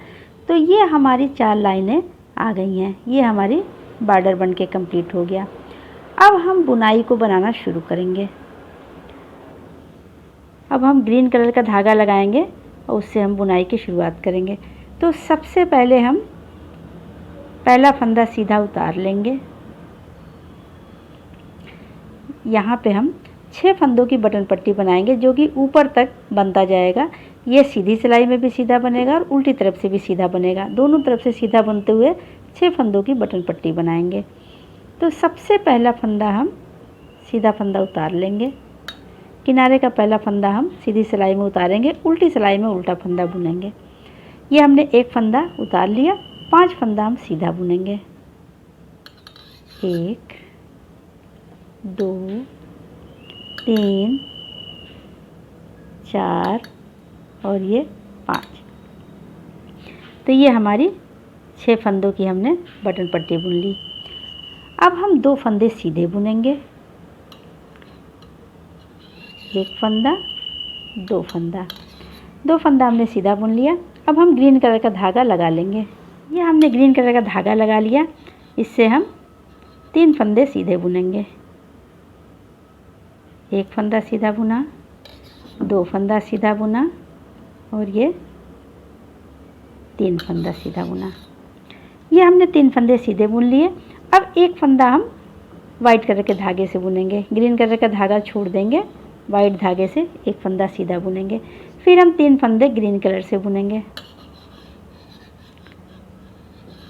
तो ये हमारी 4 लाइनें आ गई हैं। ये हमारी बॉर्डर बन के कंप्लीट हो गया। अब हम बुनाई को बनाना शुरू करेंगे। अब हम ग्रीन कलर का धागा लगाएंगे और उससे हम बुनाई की शुरुआत करेंगे। तो सबसे पहले हम पहला फंदा सीधा उतार लेंगे। यहाँ पे हम 6 फंदों की बटन पट्टी बनाएंगे जो कि ऊपर तक बनता जाएगा। ये सीधी सिलाई में भी सीधा बनेगा और उल्टी तरफ से भी सीधा बनेगा। दोनों तरफ से सीधा बनते हुए 6 फंदों की बटन पट्टी बनाएंगे। तो सबसे पहला फंदा हम सीधा फंदा उतार लेंगे। किनारे का पहला फंदा हम सीधी सिलाई में उतारेंगे, उल्टी सिलाई में उल्टा फंदा बुनेंगे। ये हमने एक फंदा उतार लिया। 5 फंदा हम सीधा बुनेंगे। 1 2 3 4 और ये 5। तो ये हमारी 6 फंदों की हमने बटन पट्टी बुन ली। अब हम 2 फंदे सीधे बुनेंगे। 1 फंदा 2 फंदा, 2 फंदा हमने सीधा बुन लिया। अब हम ग्रीन कलर का धागा लगा लेंगे। ये हमने ग्रीन कलर का धागा लगा लिया। इससे हम 3 फंदे सीधे बुनेंगे। 1 फंदा सीधा बुना, 2 फंदा सीधा बुना और ये 3 फंदा सीधा बुना। ये हमने 3 फंदे सीधे बुन लिए। अब 1 फंदा हम वाइट कलर के धागे से बुनेंगे। ग्रीन कलर का धागा छोड़ देंगे, वाइट धागे से 1 फंदा सीधा बुनेंगे। फिर हम 3 फंदे ग्रीन कलर से बुनेंगे।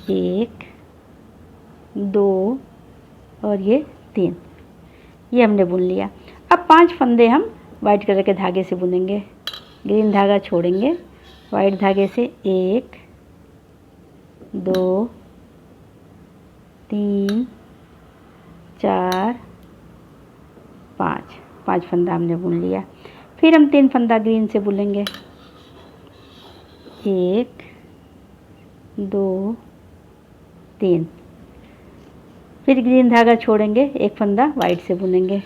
1 2 और ये 3। ये हमने बुन लिया। अब 5 फंदे हम वाइट कलर के धागे से बुनेंगे। ग्रीन धागा छोड़ेंगे, वाइट धागे से 1 2 3 4 5। 5 फंदा हमने बुन लिया। फिर हम 3 फंदा ग्रीन से बुनेंगे। 1 2 3। फिर ग्रीन धागा छोड़ेंगे, 1 फंदा वाइट से बुनेंगे।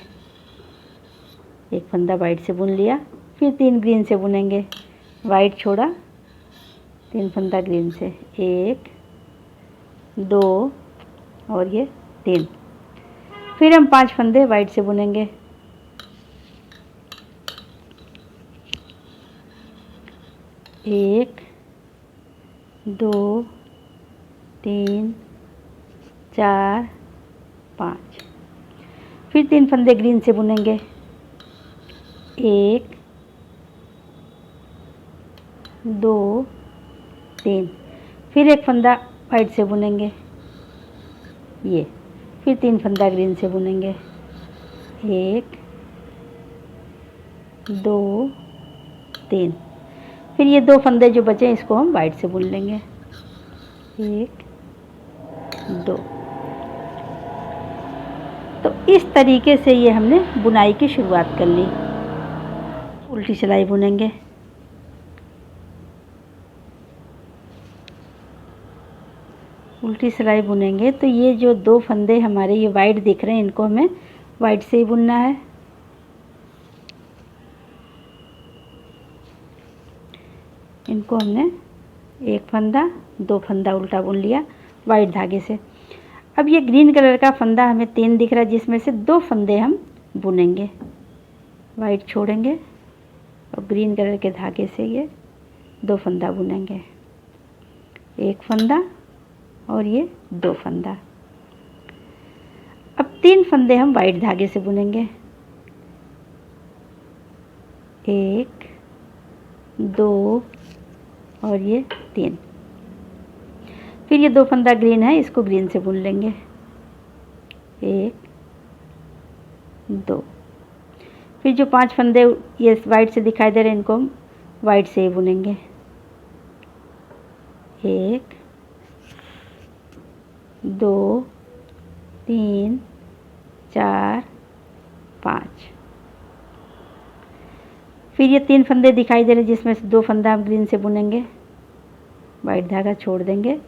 1 फंदा वाइट से बुन लिया। फिर 3 ग्रीन से बुनेंगे। वाइट छोड़ा, 3 फंदा ग्रीन से, 1 2 और ये 3। फिर हम 5 फंदे वाइट से बुनेंगे। 1 2 3 4 5। फिर 3 फंदे ग्रीन से बुनेंगे। 1 2 3। फिर 1 फंदा वाइट से बुनेंगे। ये फिर 3 फंदा ग्रीन से बुनेंगे। 1 2 3। फिर ये 2 फंदे जो बचे इसको हम वाइट से बुन लेंगे। 1 2। तो इस तरीके से ये हमने बुनाई की शुरुआत कर ली। उल्टी सिलाई बुनेंगे। उल्टी सिलाई बुनेंगे तो ये जो 2 फंदे हमारे ये वाइट दिख रहे हैं, इनको हमें वाइट से ही बुनना है। इनको हमने 1 फंदा 2 फंदा उल्टा बुन लिया वाइट धागे से। अब ये ग्रीन कलर का फंदा हमें 3 दिख रहा है, जिसमें से 2 फंदे हम बुनेंगे। वाइट छोड़ेंगे और ग्रीन कलर के धागे से ये 2 फंदा बुनेंगे। 1 फंदा और ये 2 फंदा। अब 3 फंदे हम वाइट धागे से बुनेंगे। 1 2 और ये 3। फिर ये 2 फंदा ग्रीन है, इसको ग्रीन से बुन लेंगे। 1 2। फिर जो 5 फंदे ये वाइट से दिखाई दे रहे हैं, इनको हम वाइट से ही बुनेंगे। 1 2 3 4 5। फिर ये 3 फंदे दिखाई दे रहे हैं, जिसमें से 2 फंदा हम ग्रीन से बुनेंगे। वाइट धागा छोड़ देंगे,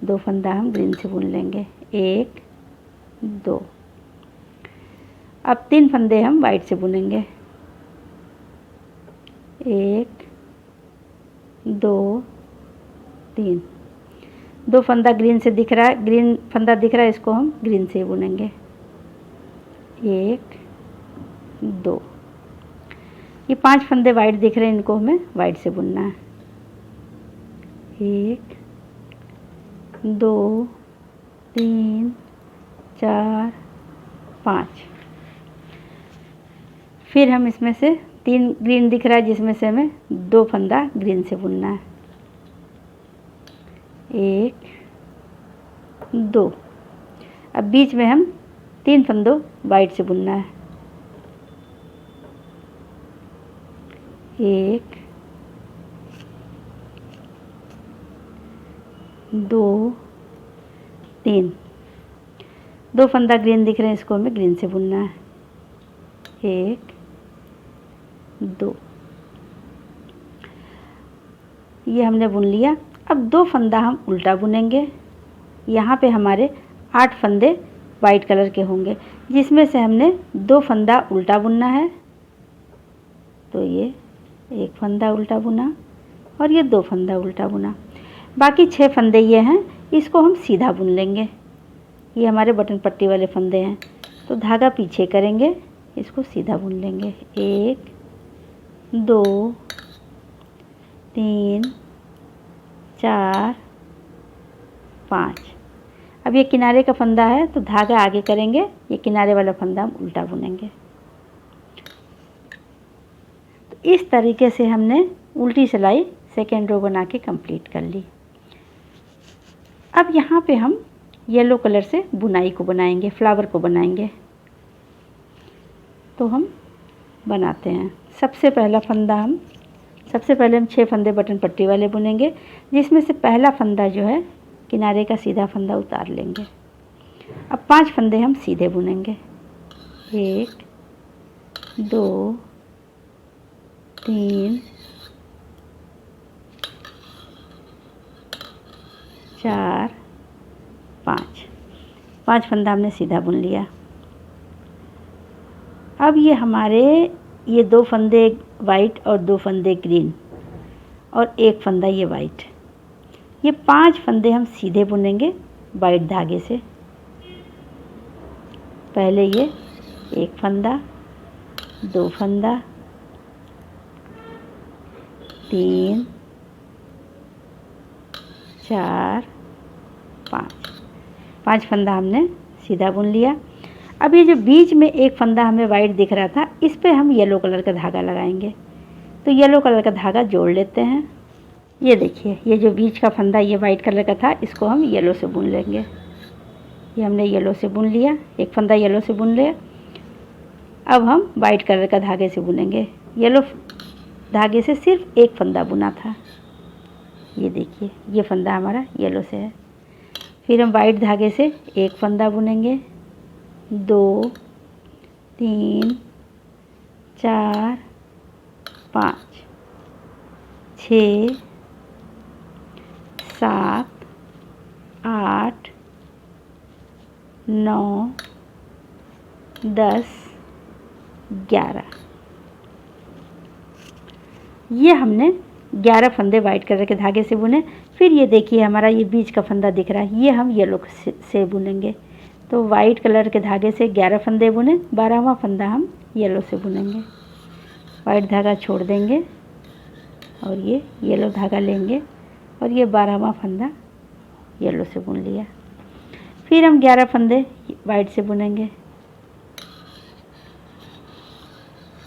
2 फंदा हम ग्रीन से बुन लेंगे। 1 2। अब 3 फंदे हम वाइट से बुनेंगे। 1 2 3। 2 फंदा ग्रीन से दिख रहा है, ग्रीन फंदा दिख रहा है, इसको हम ग्रीन से ही बुनेंगे। 1 2। ये 5 फंदे वाइट दिख रहे हैं, इनको हमें वाइट से बुनना है। 1 2 3 4 5। फिर हम इसमें से 3 ग्रीन दिख रहा है, जिसमें से हमें 2 फंदा ग्रीन से बुनना है। 1 2। अब बीच में हम 3 फंदों वाइट से बुनना है। 1 2 3। 2 फंदा ग्रीन दिख रहे हैं, इसको हमें ग्रीन से बुनना है। 1 2। ये हमने बुन लिया। अब 2 फंदा हम उल्टा बुनेंगे। यहाँ पे हमारे 8 फंदे वाइट कलर के होंगे, जिसमें से हमने 2 फंदा उल्टा बुनना है। तो ये 1 फंदा उल्टा बुना और ये 2 फंदा उल्टा बुना। बाकी 6 फंदे ये हैं, इसको हम सीधा बुन लेंगे। ये हमारे बटन पट्टी वाले फंदे हैं, तो धागा पीछे करेंगे, इसको सीधा बुन लेंगे। 1 2 3 4 5। अब ये किनारे का फंदा है, तो धागा आगे करेंगे, ये किनारे वाला फंदा हम उल्टा बुनेंगे। तो इस तरीके से हमने उल्टी सिलाई सेकेंड रो बना के कंप्लीट कर ली। अब यहाँ पे हम येलो कलर से बुनाई को बनाएंगे, फ्लावर को बनाएंगे। तो हम बनाते हैं। सबसे पहले हम 6 फंदे बटन पट्टी वाले बुनेंगे, जिसमें से पहला फंदा जो है किनारे का सीधा फंदा उतार लेंगे। अब 5 फंदे हम सीधे बुनेंगे। 1 2 3 4 5। 5 फंदा हमने सीधा बुन लिया। अब ये 2 फंदे वाइट और 2 फंदे ग्रीन और 1 फंदा ये वाइट, ये 5 फंदे हम सीधे बुनेंगे वाइट धागे से। पहले ये 1 फंदा, 2 फंदा, 3 4 5 फंदा हमने सीधा बुन लिया। अब ये जो बीच में 1 फंदा हमें वाइट दिख रहा था, इस पे हम येलो कलर का धागा लगाएंगे। तो येलो कलर का धागा जोड़ लेते हैं। ये देखिए, ये जो बीच का फंदा ये वाइट कलर का था, इसको हम येलो से बुन लेंगे। ये हमने येलो से बुन लिया, 1 फंदा येलो से बुन लिया। अब हम वाइट कलर का धागे से बुनेंगे। येलो धागे से सिर्फ 1 फंदा बुना था। ये देखिए, ये फंदा हमारा येलो से है। फिर हम वाइट धागे से 1 फंदा बुनेंगे। 2 3 4 5 6 7 8 9 10 11। ये हमने 11 फंदे वाइट कलर के धागे से बुने। फिर ये देखिए, हमारा ये बीच का फंदा दिख रहा है, ये हम येलो से बुनेंगे। तो वाइट कलर के धागे से 11 फंदे बुने, 12वां फंदा हम येलो से बुनेंगे। वाइट धागा छोड़ देंगे और ये येलो धागा लेंगे और ये 12वां फंदा येलो से बुन लिया। फिर हम 11 फंदे वाइट से बुनेंगे।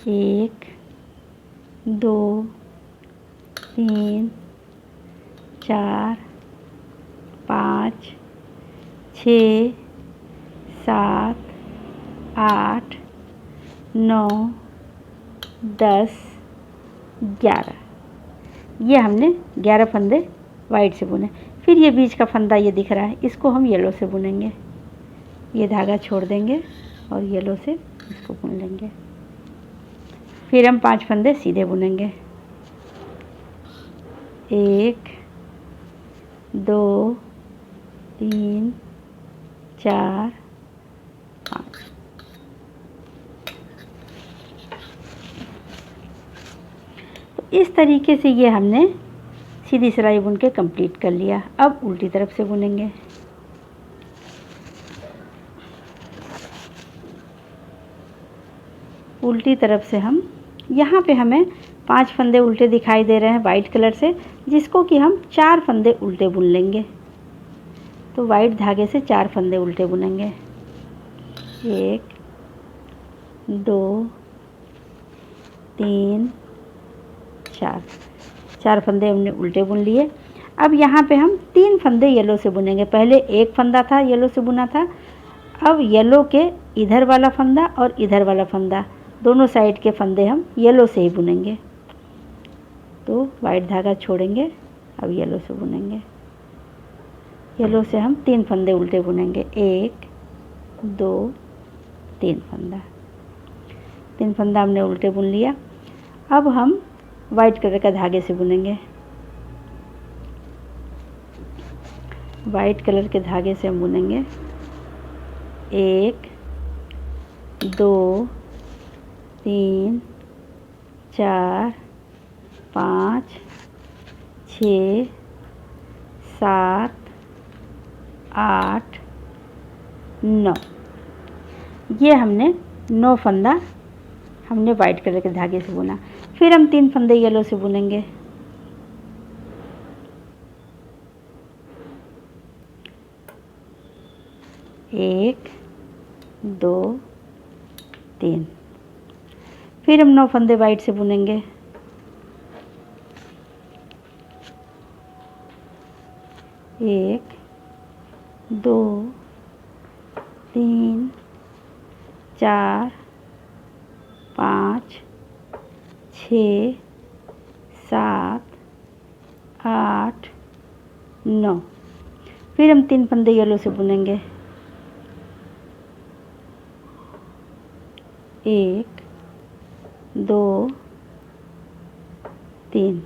1 2 3 4 5 6 7 8 9 10 11, ये हमने 11 फंदे वाइट से बुने। फिर ये बीच का फंदा ये दिख रहा है, इसको हम येलो से बुनेंगे। ये धागा छोड़ देंगे और येलो से इसको बुन लेंगे। फिर हम 5 फंदे सीधे बुनेंगे। 1 2 3 4 5। तो इस तरीके से ये हमने सीधी सिलाई बुन के कंप्लीट कर लिया। अब उल्टी तरफ से बुनेंगे। उल्टी तरफ से हम यहाँ पे हमें 5 फंदे उल्टे दिखाई दे रहे हैं वाइट कलर से, जिसको कि हम 4 फंदे उल्टे बुन लेंगे। तो वाइट धागे से 4 फंदे उल्टे बुनेंगे। 1 2 3 4, 4 फंदे हमने उल्टे बुन लिए। अब यहाँ पे हम 3 फंदे येलो से बुनेंगे। पहले एक फंदा था येलो से बुना था, अब येलो के इधर वाला फंदा और इधर वाला फंदा, दोनों साइड के फंदे हम येलो से ही बुनेंगे। तो वाइट धागा छोड़ेंगे, अब येलो से बुनेंगे। येलो से हम 3 फंदे उल्टे बुनेंगे। 1 2 3 फंदा, 3 फंदा हमने उल्टे बुन लिया। अब हम वाइट कलर का धागे से बुनेंगे। वाइट कलर के धागे से हम बुनेंगे। 1 2 3 4 5 6 7 8 9, ये हमने 9 फंदा हमने वाइट कलर के धागे से बुना। फिर हम 3 फंदे येलो से बुनेंगे। 1 2 3, फिर हम 9 फंदे वाइट से बुनेंगे। 1 2 3 4 5 6 7 8 9, फिर हम 3 फंदे येलो से बुनेंगे। 1 2 3,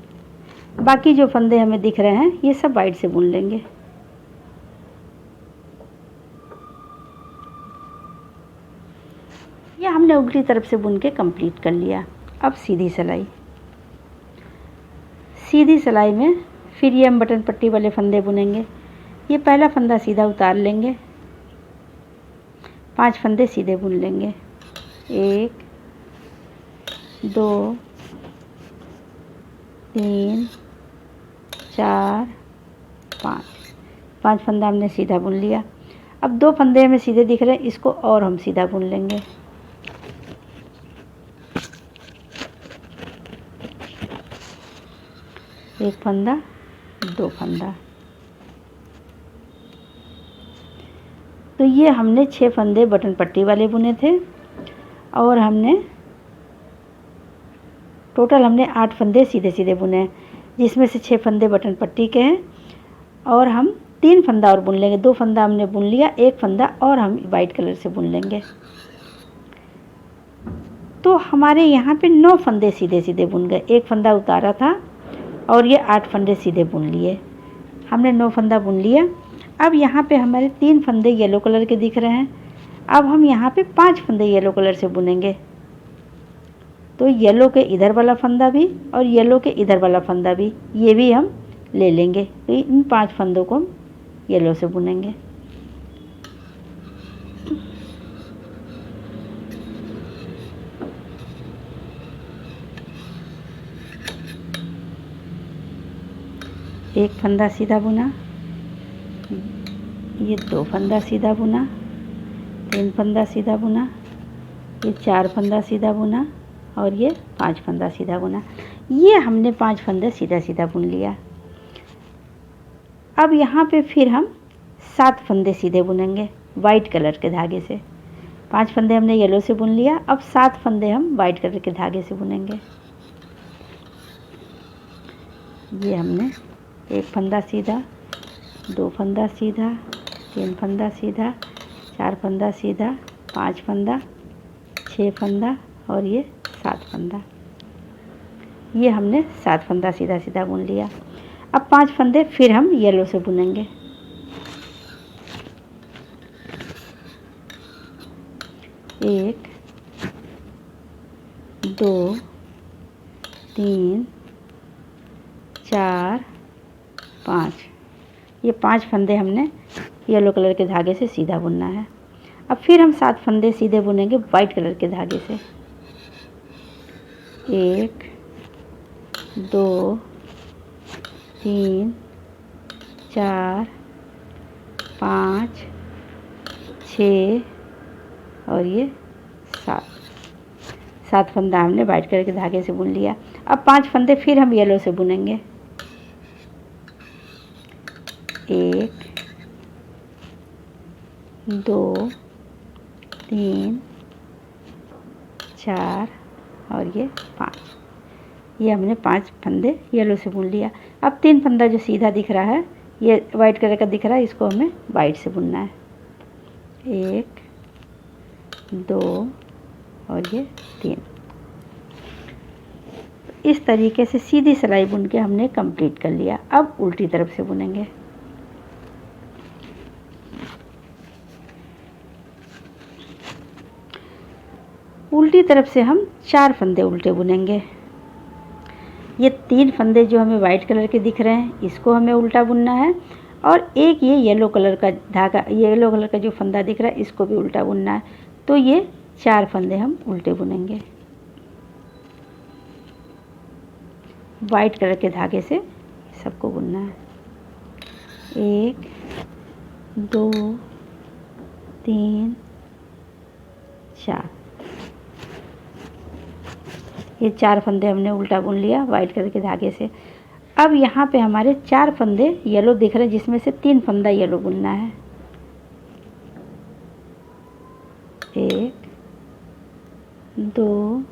बाकी जो फंदे हमें दिख रहे हैं ये सब वाइट से बुन लेंगे। ये हमने उल्टी तरफ से बुन के कंप्लीट कर लिया। अब सीधी सिलाई। सीधी सिलाई में फिर ये हम बटन पट्टी वाले फंदे बुनेंगे। ये पहला फंदा सीधा उतार लेंगे, 5 फंदे सीधे बुन लेंगे। 1 2 3 4 5 फंदा हमने सीधा बुन लिया। अब 2 फंदे हमें सीधे दिख रहे हैं, इसको और हम सीधा बुन लेंगे। एक फंदा 2 फंदा, तो ये हमने 6 फंदे बटन पट्टी वाले बुने थे और हमने टोटल हमने 8 फंदे सीधे सीधे बुने हैं, जिसमें से 6 फंदे बटन पट्टी के हैं और हम 3 फंदा और बुन लेंगे। 2 फंदा हमने बुन लिया, 1 फंदा और हम वाइट कलर से बुन लेंगे। तो हमारे यहाँ पे 9 फंदे सीधे सीधे बुन गए। 1 फंदा उतारा था और ये 8 फंदे सीधे बुन लिए। हमने 9 फंदा बुन लिया। अब यहाँ पे हमारे 3 फंदे येलो कलर के दिख रहे हैं। अब हम यहाँ पे 5 फंदे येलो कलर से बुनेंगे। तो येलो के इधर वाला फंदा भी और येलो के इधर वाला फंदा भी, ये भी हम ले लेंगे। तो इन 5 फंदों को हम येलो से बुनेंगे। एक फंदा सीधा बुना, ये 2 फंदा सीधा बुना, 3 फंदा सीधा बुना, ये 4 फंदा सीधा बुना और ये 5 फंदा सीधा बुना। ये हमने 5 फंदे सीधा सीधा बुन लिया। अब यहाँ पे फिर हम 7 फंदे सीधे बुनेंगे वाइट कलर के धागे से। 5 फंदे हमने येलो से बुन लिया, अब 7 फंदे हम वाइट कलर के धागे से बुनेंगे। ये हमने 1 फंदा सीधा, 2 फंदा सीधा, 3 फंदा सीधा, 4 फंदा सीधा, 5 फंदा, 6 फंदा और ये 7 फंदा। ये हमने 7 फंदा सीधा सीधा बुन लिया। अब 5 फंदे फिर हम येलो से बुनेंगे। 1 2 3 4 5। ये 5 फंदे हमने येलो कलर के धागे से सीधा बुनना है। अब फिर हम 7 फंदे सीधे बुनेंगे वाइट कलर के धागे से। 1 2 3 4 5 6 और ये 7 फंदा हमने वाइट कलर के धागे से बुन लिया। अब 5 फंदे फिर हम येलो से बुनेंगे। 1 2 3 4 और ये 5। ये हमने 5 फंदे येलो से बुन लिया। अब 3 फंदा जो सीधा दिख रहा है, ये वाइट कलर का दिख रहा है, इसको हमें वाइट से बुनना है। 1 2 और ये 3। इस तरीके से सीधी सिलाई बुन के हमने कंप्लीट कर लिया। अब उल्टी तरफ से बुनेंगे। उल्टी तरफ से हम 4 फंदे उल्टे बुनेंगे। ये 3 फंदे जो हमें वाइट कलर के दिख रहे हैं, इसको हमें उल्टा बुनना है, और एक ये येलो कलर का धागा, येलो कलर का जो फंदा दिख रहा है, इसको भी उल्टा बुनना है। तो ये 4 फंदे हम उल्टे बुनेंगे वाइट कलर के धागे से। सबको बुनना है। 1 2 3 4। ये 4 फंदे हमने उल्टा बुन लिया वाइट कलर के धागे से। अब यहाँ पे हमारे 4 फंदे येलो दिख रहे हैं, जिसमें से 3 फंदा येलो बुनना है। 1 2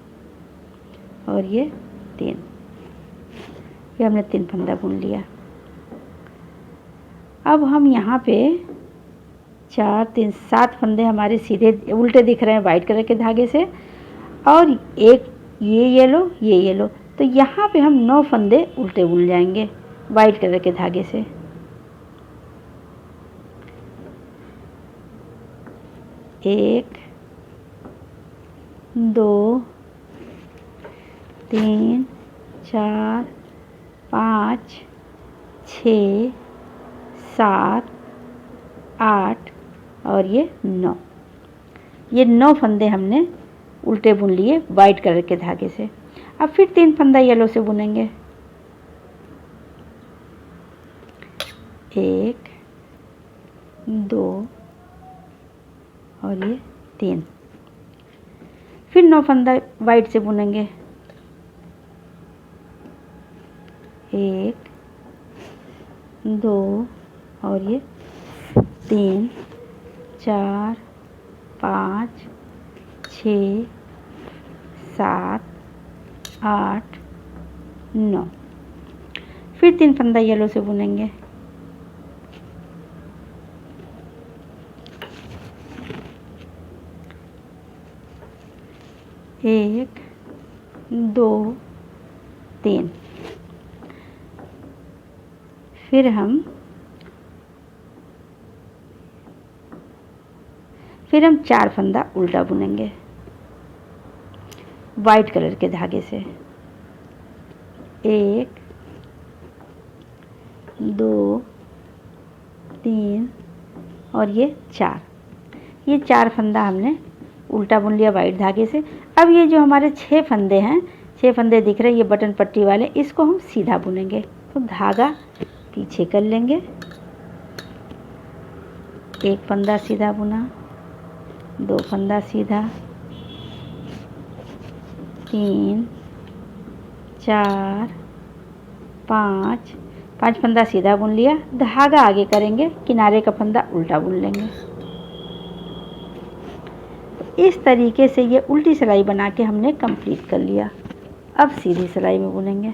और ये 3। ये हमने 3 फंदा बुन लिया। अब हम यहाँ पे 4 3 7 फंदे हमारे सीधे उल्टे दिख रहे हैं वाइट कलर के धागे से, और एक ये येलो, तो यहाँ पे हम 9 फंदे उल्टे बुन जाएंगे वाइट कलर के धागे से। 1 2 3 4 5 6 7 8 और ये 9। ये 9 फंदे हमने उल्टे बुन लिए वाइट कलर के धागे से। अब फिर 3 फंदा येलो से बुनेंगे। 1 2 और ये 3। फिर 9 फंदा वाइट से बुनेंगे। 1 2 और ये 3 4 5 6 7 8 9। फिर 3 फंदा येलो से बुनेंगे। 1 2 3। फिर हम 4 फंदा उल्टा बुनेंगे वाइट कलर के धागे से। 1 2 3 और ये 4। ये 4 फंदा हमने उल्टा बुन लिया वाइट धागे से। अब ये जो हमारे 6 फंदे हैं, 6 फंदे दिख रहे हैं, ये बटन पट्टी वाले, इसको हम सीधा बुनेंगे। तो धागा पीछे कर लेंगे। 1 फंदा सीधा बुना, 2 फंदा सीधा, 3 4 5 5 फंदा सीधा बुन लिया, धागा आगे करेंगे, किनारे का फंदा उल्टा बुन लेंगे। तो इस तरीके से ये उल्टी सिलाई बना के हमने कंप्लीट कर लिया। अब सीधी सिलाई में बुनेंगे।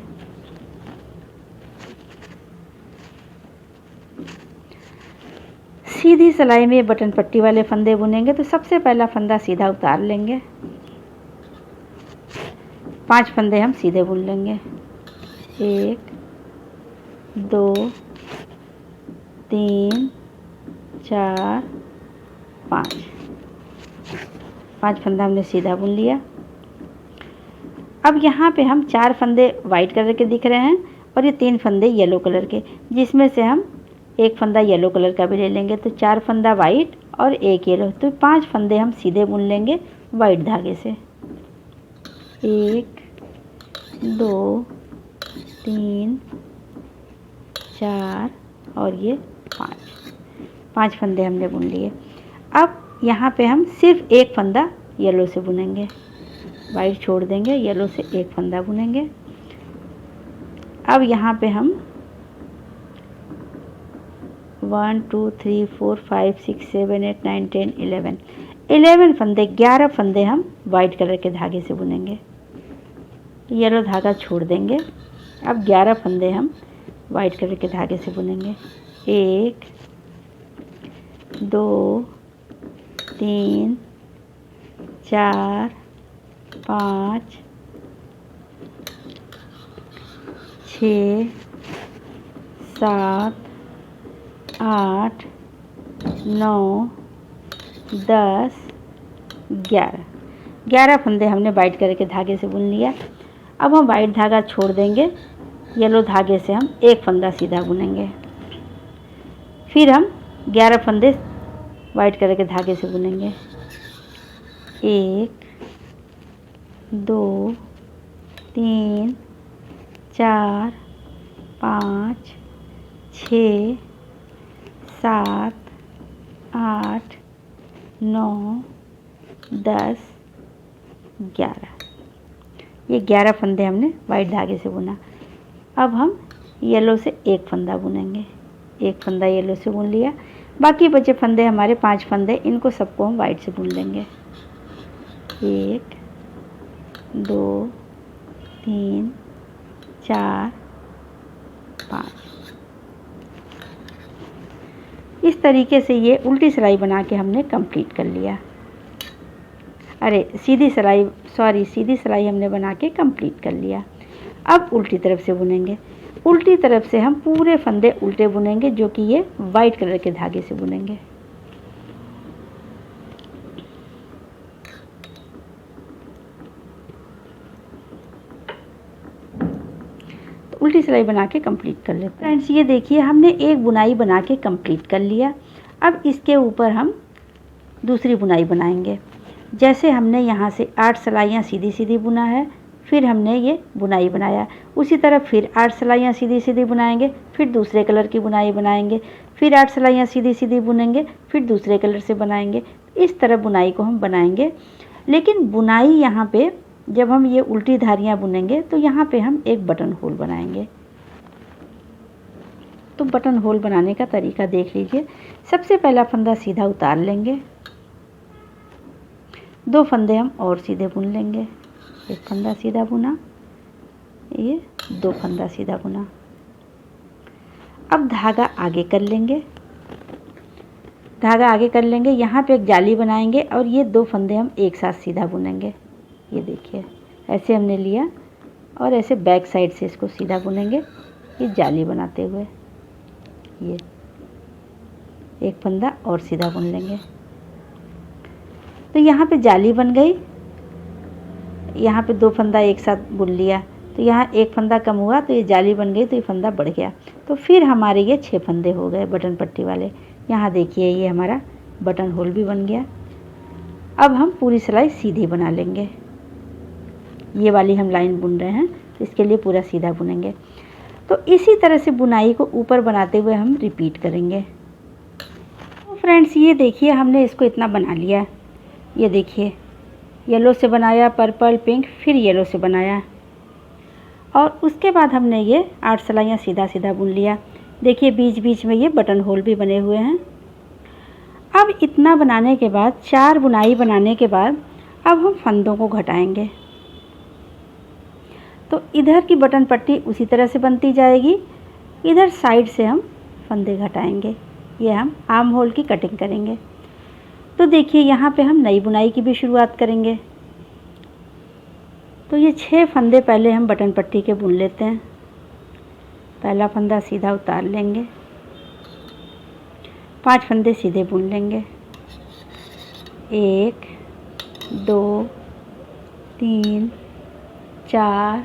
सीधी सिलाई में बटन पट्टी वाले फंदे बुनेंगे तो सबसे पहला फंदा सीधा उतार लेंगे, 5 फंदे हम सीधे बुन लेंगे। 1 2 3 4 5 5 फंदा हमने सीधा बुन लिया। अब यहाँ पे हम 4 फंदे वाइट कलर के दिख रहे हैं और ये 3 फंदे येलो कलर के, जिसमें से हम एक फंदा येलो कलर का भी ले लेंगे। तो 4 फंदा वाइट और एक येलो, तो 5 फंदे हम सीधे बुन लेंगे वाइट धागे से। 1 2 3 4 और ये 5 फंदे हमने बुन लिए। अब यहाँ पे हम सिर्फ एक फंदा येलो से बुनेंगे, वाइट छोड़ देंगे, येलो से एक फंदा बुनेंगे। अब यहाँ पे हम 1 2 3 4 5 6 7 8 9 10 11 फंदे, 11 फंदे हम वाइट कलर के धागे से बुनेंगे। येलो धागा छोड़ देंगे। अब 11 फंदे हम वाइट कलर के धागे से बुनेंगे। 1 2 3 4 5 6 7 8 9 10 11 फंदे हमने वाइट कलर के धागे से बुन लिया। अब हम वाइट धागा छोड़ देंगे, येलो धागे से हम एक फंदा सीधा बुनेंगे। फिर हम 11 फंदे वाइट कलर के धागे से बुनेंगे। 1 2 3 4 5 6 7 8 9 10 11, ये 11 फंदे हमने वाइट धागे से बुना। अब हम येलो से एक फंदा बुनेंगे, एक फंदा येलो से बुन लिया। बाकी बचे फंदे हमारे 5 फंदे, इनको सबको हम वाइट से बुन लेंगे। 1 2 3 4 5। इस तरीके से ये उल्टी सिलाई बना के हमने कंप्लीट कर लिया। सीधी सिलाई हमने बना के कंप्लीट कर लिया। अब उल्टी तरफ से बुनेंगे। उल्टी तरफ से हम पूरे फंदे उल्टे बुनेंगे, जो कि ये वाइट कलर के धागे से बुनेंगे। तो उल्टी सिलाई बना के कंप्लीट कर लेते हैं। फ्रेंड्स ये देखिए, हमने एक बुनाई बना के कंप्लीट कर लिया। अब इसके ऊपर हम दूसरी बुनाई बनाएंगे। जैसे हमने यहाँ से 8 सिलाइयाँ सीधी सीधी बुना है, फिर हमने ये बुनाई बनाया, उसी तरह फिर 8 सिलाइयाँ सीधी सीधी बुनाएंगे, फिर दूसरे कलर की बुनाई बनाएंगे, फिर 8 सिलाइयाँ सीधी सीधी बुनेंगे, फिर दूसरे कलर से बनाएंगे। इस तरह बुनाई को हम बनाएंगे। लेकिन बुनाई यहाँ पे जब हम ये उल्टी धारियाँ बुनेंगे तो यहाँ पे हम एक बटन होल बनाएंगे। तो बटन होल बनाने का तरीका देख लीजिए। सबसे पहला फंदा सीधा उतार लेंगे, 2 फंदे हम और सीधे बुन लेंगे। एक फंदा सीधा बुना, ये 2 फंदा सीधा बुना। अब धागा आगे कर लेंगे, यहाँ पे एक जाली बनाएंगे और ये 2 फंदे हम एक साथ सीधा बुनेंगे। ये देखिए, ऐसे हमने लिया और ऐसे बैक साइड से इसको सीधा बुनेंगे, ये जाली बनाते हुए। ये एक फंदा और सीधा बुन लेंगे। तो यहाँ पे जाली बन गई, यहाँ पे 2 फंदा एक साथ बुन लिया, तो यहाँ एक फंदा कम हुआ तो ये जाली बन गई, तो ये फंदा बढ़ गया। तो फिर हमारे ये 6 फंदे हो गए बटन पट्टी वाले। यहाँ देखिए, ये हमारा बटन होल भी बन गया। अब हम पूरी सिलाई सीधी बना लेंगे। ये वाली हम लाइन बुन रहे हैं, तो इसके लिए पूरा सीधा बुनेंगे। तो इसी तरह से बुनाई को ऊपर बनाते हुए हम रिपीट करेंगे। तो फ्रेंड्स ये देखिए, हमने इसको इतना बना लिया। ये देखिए, येलो से बनाया, पर्पल, पिंक, फिर येलो से बनाया। और उसके बाद हमने ये 8 सिलाइयाँ सीधा सीधा बुन लिया। देखिए बीच बीच में ये बटन होल भी बने हुए हैं। अब इतना बनाने के बाद, 4 बुनाई बनाने के बाद, अब हम फंदों को घटाएंगे। तो इधर की बटन पट्टी उसी तरह से बनती जाएगी, इधर साइड से हम फंदे घटाएंगे। ये हम आर्म होल की कटिंग करेंगे। तो देखिए यहाँ पे हम नई बुनाई की भी शुरुआत करेंगे। तो ये 6 फंदे पहले हम बटन पट्टी के बुन लेते हैं। पहला फंदा सीधा उतार लेंगे, 5 फंदे सीधे बुन लेंगे। 1 2 3 4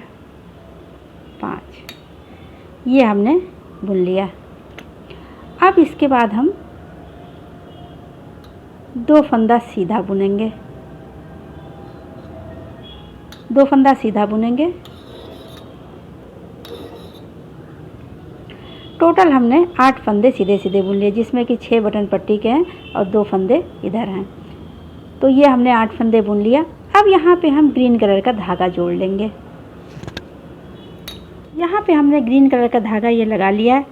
5, ये हमने बुन लिया। अब इसके बाद हम 2 फंदा सीधा बुनेंगे, 2 फंदा सीधा बुनेंगे। टोटल हमने 8 फंदे सीधे सीधे बुन लिए, जिसमें कि 6 बटन पट्टी के हैं और 2 फंदे इधर हैं। तो ये हमने 8 फंदे बुन लिया। अब यहाँ पे हम ग्रीन कलर का धागा जोड़ लेंगे। यहाँ पे हमने ग्रीन कलर का धागा ये लगा लिया है।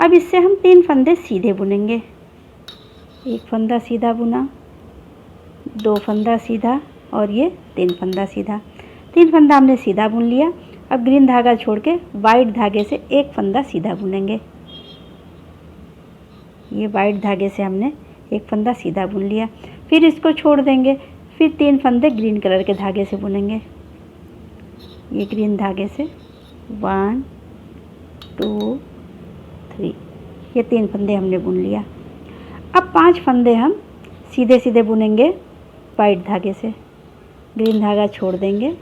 अब इससे हम 3 फंदे सीधे बुनेंगे। 1 फंदा सीधा बुना, 2 फंदा सीधा और ये 3 फंदा सीधा। 3 फंदा हमने सीधा बुन लिया। अब ग्रीन धागा छोड़ के वाइट धागे से 1 फंदा सीधा बुनेंगे। ये वाइट धागे से हमने 1 फंदा सीधा बुन लिया। फिर इसको छोड़ देंगे, फिर 3 फंदे ग्रीन कलर के धागे से बुनेंगे। ये ग्रीन धागे से 1 2 3, ये 3 फंदे हमने बुन लिया। अब 5 फंदे हम सीधे सीधे बुनेंगे वाइट धागे से। ग्रीन धागा छोड़ देंगे,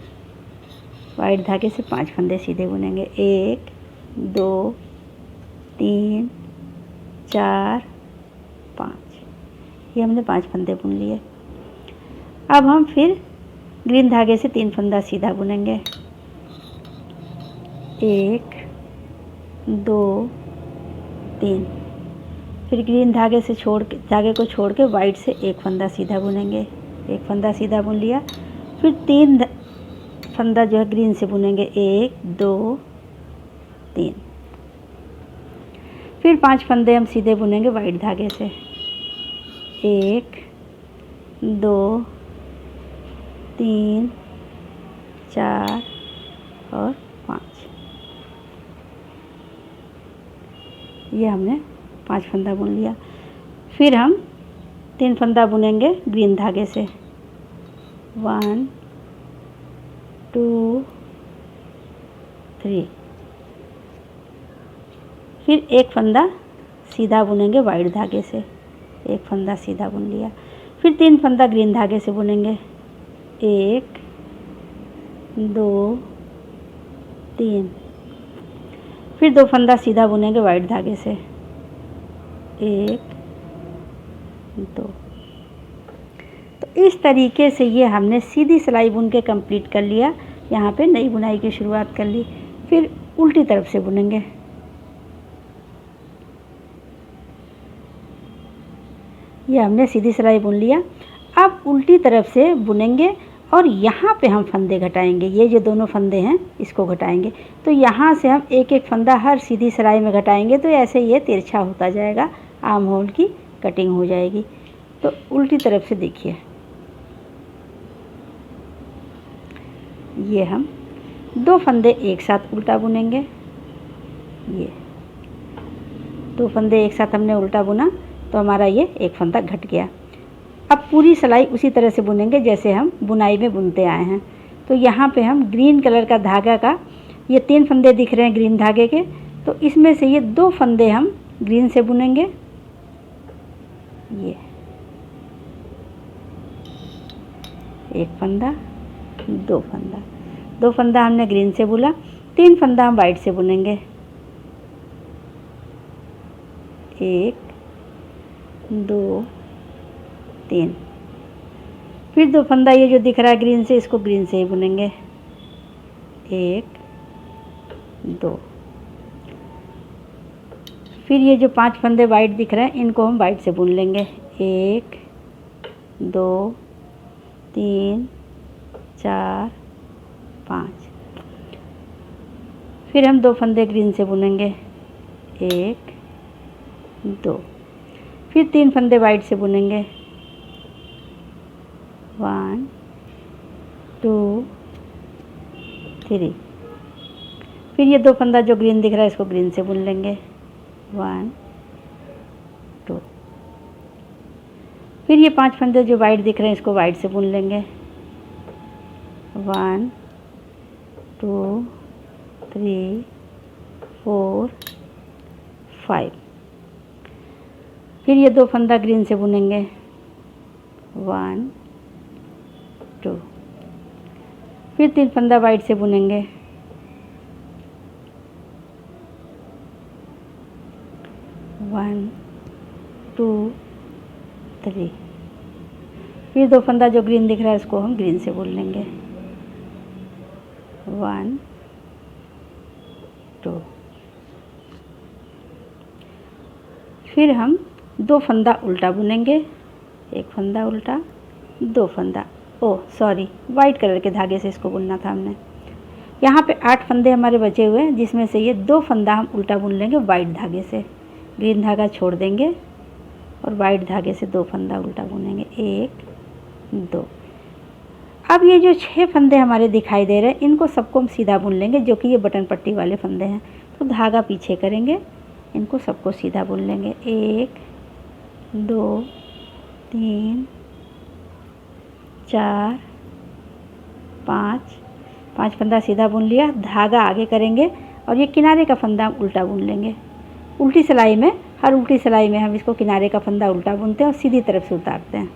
वाइट धागे से 5 फंदे सीधे बुनेंगे। 1 2 3 4 5, ये हमने 5 फंदे बुन लिए। अब हम फिर ग्रीन धागे से 3 फंदा सीधा बुनेंगे। 1 2 3, फिर ग्रीन धागे से धागे को छोड़ के वाइट से 1 फंदा सीधा बुनेंगे। 1 फंदा सीधा बुन लिया। फिर 3 फंदा जो है ग्रीन से बुनेंगे। 1 2 3, फिर 5 फंदे हम सीधे बुनेंगे वाइट धागे से। 1 2 3 4 और 5, ये हमने 5 फंदा बुन लिया। फिर हम 3 फंदा बुनेंगे ग्रीन धागे से। 1 2 3, फिर 1 फंदा सीधा बुनेंगे वाइट धागे से। 1 फंदा सीधा बुन लिया। फिर 3 फंदा ग्रीन धागे से बुनेंगे। 1 2 3, फिर 2 फंदा सीधा बुनेंगे वाइट धागे से। 1 2, तो इस तरीके से ये हमने सीधी सिलाई बुन के कंप्लीट कर लिया। यहाँ पे नई बुनाई की शुरुआत कर ली। फिर उल्टी तरफ से बुनेंगे। ये हमने सीधी सिलाई बुन लिया। अब उल्टी तरफ से बुनेंगे और यहाँ पे हम फंदे घटाएंगे। ये जो दोनों फंदे हैं इसको घटाएंगे। तो यहाँ से हम एक एक फंदा हर सीधी सिलाई में घटाएंगे, तो ऐसे ये तिरछा होता जाएगा, आर्म होल की कटिंग हो जाएगी। तो उल्टी तरफ से देखिए, ये हम 2 फंदे एक साथ उल्टा बुनेंगे। ये 2 फंदे एक साथ हमने उल्टा बुना तो हमारा ये 1 फंदा घट गया। अब पूरी सिलाई उसी तरह से बुनेंगे जैसे हम बुनाई में बुनते आए हैं। तो यहाँ पे हम ग्रीन कलर का धागा का ये 3 फंदे दिख रहे हैं ग्रीन धागे के, तो इसमें से ये 2 फंदे हम ग्रीन से बुनेंगे। ये 1 फंदा 2 फंदा, 2 फंदा हमने ग्रीन से बुना, 3 फंदा हम वाइट से बुनेंगे। 1 2 3, फिर 2 फंदा ये जो दिख रहा है ग्रीन से, इसको ग्रीन से ही बुनेंगे। 1 2, फिर ये जो 5 फंदे वाइट दिख रहे हैं इनको हम वाइट से बुन लेंगे। 1 2 3 4 5, फिर हम 2 फंदे ग्रीन से बुनेंगे, 1 2। फिर 3 फंदे वाइट से बुनेंगे, 1 2 3। फिर ये 2 फंदा जो ग्रीन दिख रहा है इसको ग्रीन से बुन लेंगे, 1 2। फिर ये 5 फंदे जो वाइट दिख रहे हैं इसको वाइट से बुन लेंगे, 1 2 3 4 5। फिर ये 2 फंदा ग्रीन से बुनेंगे, 1 2। फिर 3 फंदा वाइट से बुनेंगे, 1 2 3। फिर 2 फंदा जो ग्रीन दिख रहा है इसको हम ग्रीन से बुन लेंगे, 1 2। फिर हम 2 फंदा उल्टा बुनेंगे, 1 फंदा उल्टा, 2 फंदा, वाइट कलर के धागे से इसको बुनना था हमने। यहाँ पे 8 फंदे हमारे बचे हुए हैं, जिसमें से ये 2 फंदा हम उल्टा बुन लेंगे वाइट धागे से। ग्रीन धागा छोड़ देंगे और वाइट धागे से 2 फंदा उल्टा बुनेंगे, 1 2। अब ये जो 6 फंदे हमारे दिखाई दे रहे हैं इनको सबको हम सीधा बुन लेंगे, जो कि ये बटन पट्टी वाले फंदे हैं। तो धागा पीछे करेंगे, इनको सबको सीधा बुन लेंगे, 1 2 3 4 5। 5 फंदा सीधा बुन लिया, धागा आगे करेंगे और ये किनारे का फंदा हम उल्टा बुन लेंगे। उल्टी सिलाई में, हर उल्टी सिलाई में हम इसको किनारे का फंदा उल्टा बुनते हैं और सीधी तरफ से उतारते हैं।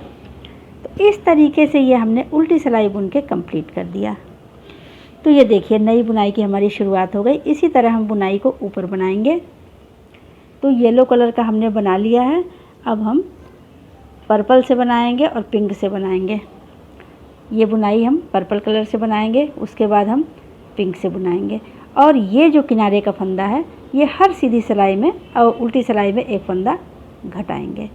तो इस तरीके से ये हमने उल्टी सिलाई बुन के कंप्लीट कर दिया। तो ये देखिए नई बुनाई की हमारी शुरुआत हो गई। इसी तरह हम बुनाई को ऊपर बनाएंगे। तो येलो कलर का हमने बना लिया है, अब हम पर्पल से बनाएंगे और पिंक से बनाएंगे। ये बुनाई हम पर्पल कलर से बनाएंगे, उसके बाद हम पिंक से बुनाएंगे। और ये जो किनारे का फंदा है ये हर सीधी सिलाई में और उल्टी सिलाई में 1 फंदा घटाएंगे।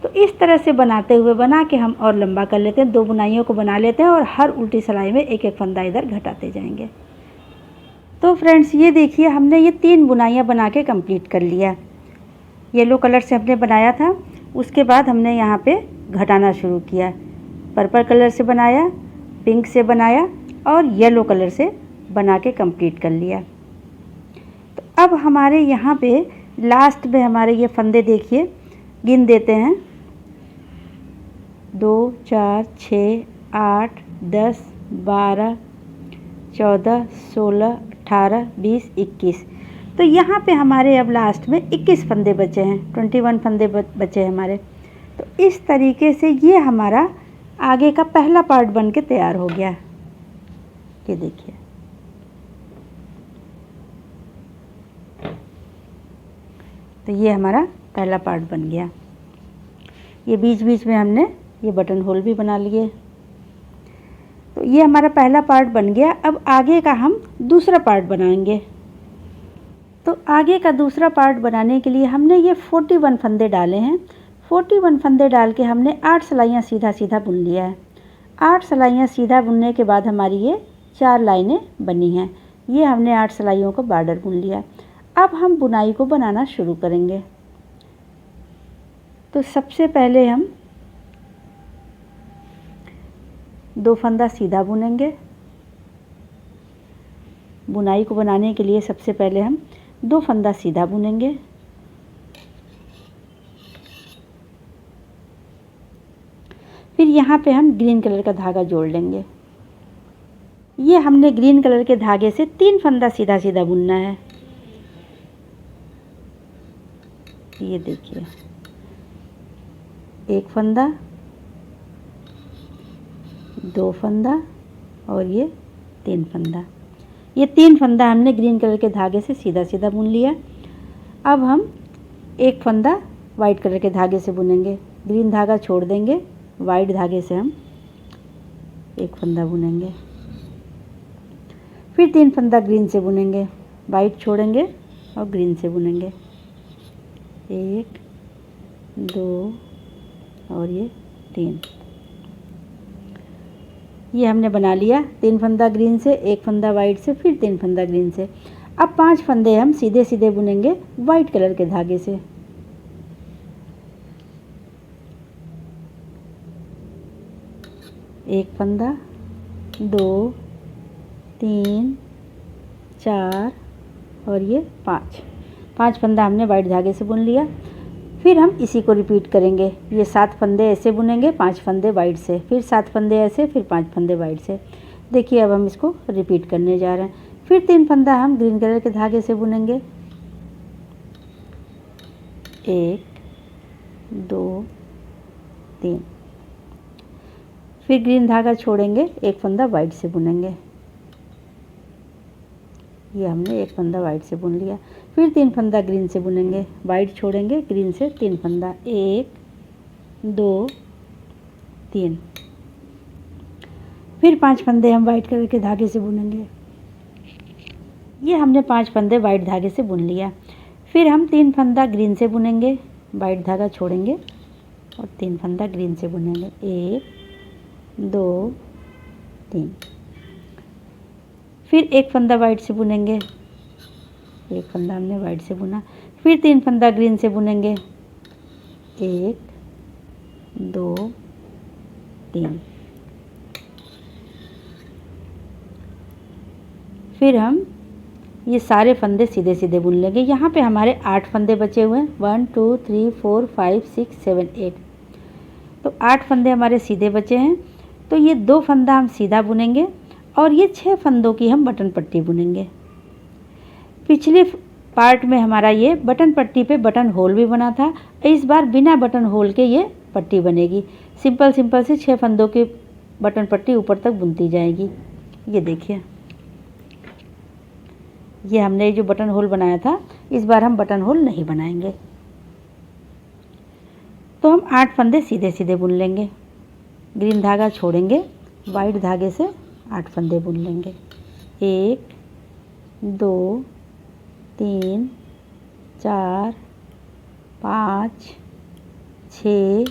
तो इस तरह से बनाते हुए बना के हम और लंबा कर लेते हैं, 2 बुनाइयों को बना लेते हैं और हर उल्टी सिलाई में 1 1 फंदा इधर घटाते जाएंगे। तो फ्रेंड्स ये देखिए हमने ये 3 बुनाइयाँ बना के कंप्लीट कर लिया। येलो कलर से हमने बनाया था, उसके बाद हमने यहाँ पे घटाना शुरू किया। पर्पल कलर से बनाया, पिंक से बनाया और येलो कलर से बना के कंप्लीट कर लिया। तो अब हमारे यहाँ पे लास्ट में हमारे ये फंदे देखिए, गिन देते हैं, 2 4 6 8 10 12 14 16 18 20 21। तो यहाँ पे हमारे अब लास्ट में 21 फंदे बचे हैं, 21 फंदे बचे हैं हमारे। तो इस तरीके से ये हमारा आगे का पहला पार्ट बन के तैयार हो गया। ये देखिए, तो ये हमारा पहला पार्ट बन गया। ये बीच बीच में हमने ये बटन होल भी बना लिए। तो ये हमारा पहला पार्ट बन गया। अब आगे का हम दूसरा पार्ट बनाएंगे। तो आगे का दूसरा पार्ट बनाने के लिए हमने ये 41 फंदे डाले हैं। 41 फंदे डाल के हमने 8 सिलाइयाँ सीधा सीधा बुन लिया है। 8 सिलाइयाँ सीधा बुनने के बाद हमारी ये 4 लाइनें बनी हैं। ये हमने 8 सिलाइयों को बॉर्डर बुन लिया। अब हम बुनाई को बनाना शुरू करेंगे। तो सबसे पहले हम 2 फंदा सीधा बुनेंगे। बुनाई को बनाने के लिए सबसे पहले हम 2 फंदा सीधा बुनेंगे। फिर यहाँ पे हम ग्रीन कलर का धागा जोड़ लेंगे। ये हमने ग्रीन कलर के धागे से 3 फंदा सीधा सीधा बुनना है। ये देखिए, 1 फंदा, 2 फंदा और ये 3 फंदा। ये 3 फंदा हमने ग्रीन कलर के धागे से सीधा सीधा बुन लिया। अब हम 1 फंदा वाइट कलर के धागे से बुनेंगे। ग्रीन धागा छोड़ देंगे, वाइट धागे से हम 1 फंदा बुनेंगे। फिर 3 फंदा ग्रीन से बुनेंगे, वाइट छोड़ेंगे और ग्रीन से बुनेंगे। 1 2 और ये 3। ये हमने बना लिया। 3 फंदा ग्रीन से, 1 फंदा वाइट से, फिर 3 फंदा ग्रीन से। अब 5 फंदे हम सीधे सीधे बुनेंगे वाइट कलर के धागे से। एक फंदा, 2, 3, 4 और ये 5 फंदा हमने वाइट धागे से बुन लिया। फिर हम इसी को रिपीट करेंगे। ये 7 फंदे ऐसे बुनेंगे, 5 फंदे वाइट से, फिर 7 फंदे ऐसे, फिर 5 फंदे वाइट से। देखिए अब हम इसको रिपीट करने जा रहे हैं। फिर 3 फंदा हम ग्रीन कलर के धागे से बुनेंगे। 1, 2, 3। फिर ग्रीन धागा छोड़ेंगे, एक फंदा वाइट से बुनेंगे। ये हमने एक फंदा वाइट से बुन लिया। फिर 3 फंदा ग्रीन से बुनेंगे, वाइट छोड़ेंगे, ग्रीन से 3 फंदा, 1, 2, 3। फिर 5 फंदे हम वाइट कलर के धागे से बुनेंगे। ये हमने 5 फंदे वाइट धागे से बुन लिया। फिर हम 3 फंदा ग्रीन से बुनेंगे, वाइट धागा छोड़ेंगे और 3 फंदा ग्रीन से बुनेंगे। 1, 2, 3। फिर एक फंदा वाइट से बुनेंगे, एक फंदा हमने वाइट से बुना। फिर 3 फंदा ग्रीन से बुनेंगे। 1, 2, 3। फिर हम ये सारे फंदे सीधे सीधे बुन लेंगे। यहाँ पे हमारे 8 फंदे बचे हुए हैं। 1, 2, 3, 4, 5, 6, 7, 8। तो 8 फंदे हमारे सीधे बचे हैं। तो ये 2 फंदा हम सीधा बुनेंगे और ये 6 फंदों की हम बटन पट्टी बुनेंगे। पिछले पार्ट में हमारा ये बटन पट्टी पे बटन होल भी बना था। इस बार बिना बटन होल के ये पट्टी बनेगी। सिंपल सिंपल से 6 फंदों की बटन पट्टी ऊपर तक बुनती जाएगी। ये देखिए, ये हमने जो बटन होल बनाया था, इस बार हम बटन होल नहीं बनाएंगे। तो हम 8 फंदे सीधे सीधे बुन लेंगे। ग्रीन धागा छोड़ेंगे, वाइट धागे से 8 फंदे बुन लेंगे। 1, 2, 3, 4, 5, 6,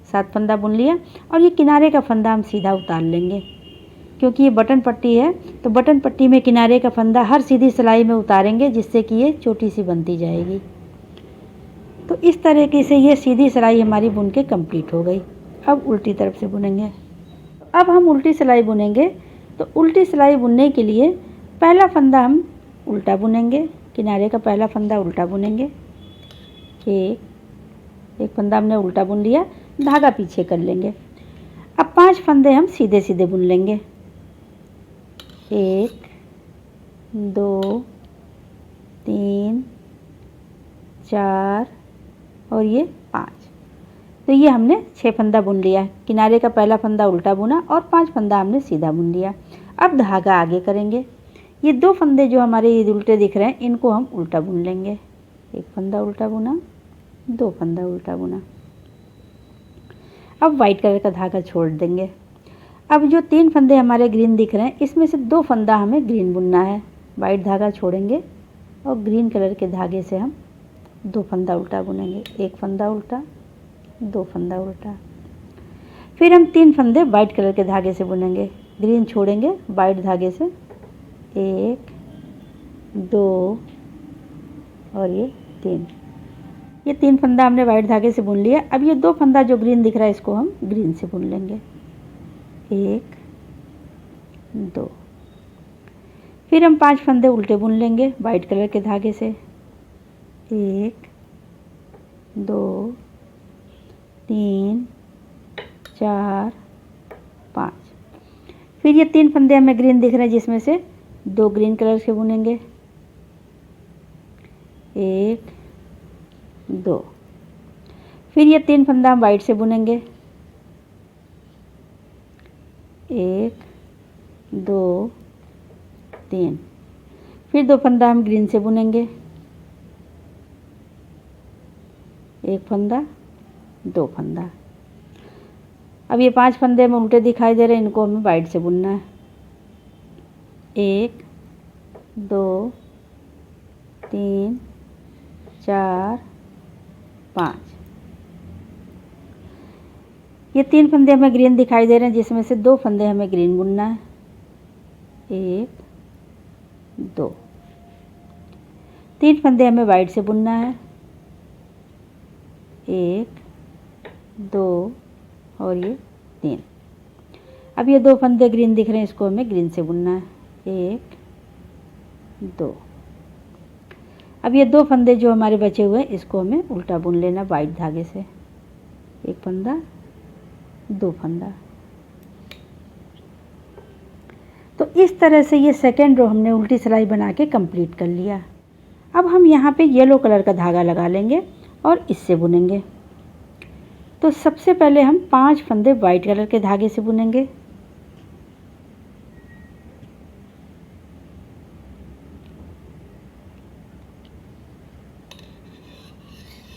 7 फंदा बुन लिया। और ये किनारे का फंदा हम सीधा उतार लेंगे, क्योंकि ये बटन पट्टी है। तो बटन पट्टी में किनारे का फंदा हर सीधी सिलाई में उतारेंगे, जिससे कि ये छोटी सी बनती जाएगी। तो इस तरीके से ये सीधी सिलाई हमारी बुन के कंप्लीट हो गई। अब उल्टी तरफ से बुनेंगे। अब हम उल्टी सिलाई बुनेंगे। तो उल्टी सिलाई बुनने के लिए पहला फंदा हम उल्टा बुनेंगे, किनारे का पहला फंदा उल्टा बुनेंगे। एक फंदा हमने उल्टा बुन लिया, धागा पीछे कर लेंगे। अब 5 फंदे हम सीधे सीधे बुन लेंगे। 1, 2, 3, 4 और ये 5। तो ये हमने 6 फंदा बुन लिया। किनारे का पहला फंदा उल्टा बुना और 5 फंदा हमने सीधा बुन लिया। अब धागा आगे करेंगे। ये 2 फंदे जो हमारे ये उल्टे दिख रहे हैं, इनको हम उल्टा बुन लेंगे। एक फंदा उल्टा बुना, 2 फंदा उल्टा बुना। अब वाइट कलर का धागा छोड़ देंगे। अब जो 3 फंदे हमारे ग्रीन दिख रहे हैं, इसमें से 2 फंदा हमें ग्रीन बुनना है। वाइट धागा छोड़ेंगे और ग्रीन कलर के धागे से हम 2 फंदा उल्टा बुनेंगे। एक फंदा उल्टा, 2 फंदा उल्टा। फिर हम 3 फंदे वाइट कलर के धागे से बुनेंगे। ग्रीन छोड़ेंगे, वाइट धागे से 1, 2 और ये 3। ये 3 फंदा हमने वाइट धागे से बुन लिया। अब ये 2 फंदा जो ग्रीन दिख रहा है, इसको हम ग्रीन से बुन लेंगे। 1, 2। फिर हम 5 फंदे उल्टे बुन लेंगे वाइट कलर के धागे से। 1, 2, 3, 4, 5। फिर ये 3 फंदे हमें ग्रीन दिख रहे हैं, जिसमें से 2 ग्रीन कलर से बुनेंगे। 1, 2। फिर ये 3 फंदा हम वाइट से बुनेंगे। 1, 2, 3। फिर 2 फंदा हम ग्रीन से बुनेंगे। एक फंदा, 2 फंदा। अब ये 5 फंदे में उल्टे दिखाई दे रहे हैं, इनको हमें वाइट से बुनना है। 1, 2, 3, 4, 5। ये 3 फंदे हमें ग्रीन दिखाई दे रहे हैं, जिसमें से 2 फंदे हमें ग्रीन बुनना है। 1, 2। 3 फंदे हमें वाइट से बुनना है, 1 2 और ये 3। अब ये 2 फंदे ग्रीन दिख रहे हैं, इसको हमें ग्रीन से बुनना है, 1 2। अब ये 2 फंदे जो हमारे बचे हुए हैं इसको हमें उल्टा बुन लेना वाइट धागे से, 1 फंदा 2 फंदा। तो इस तरह से ये सेकेंड रो हमने उल्टी सिलाई बना के कंप्लीट कर लिया। अब हम यहाँ पे येलो कलर का धागा लगा लेंगे और इससे बुनेंगे। तो सबसे पहले हम 5 फंदे वाइट कलर के धागे से बुनेंगे,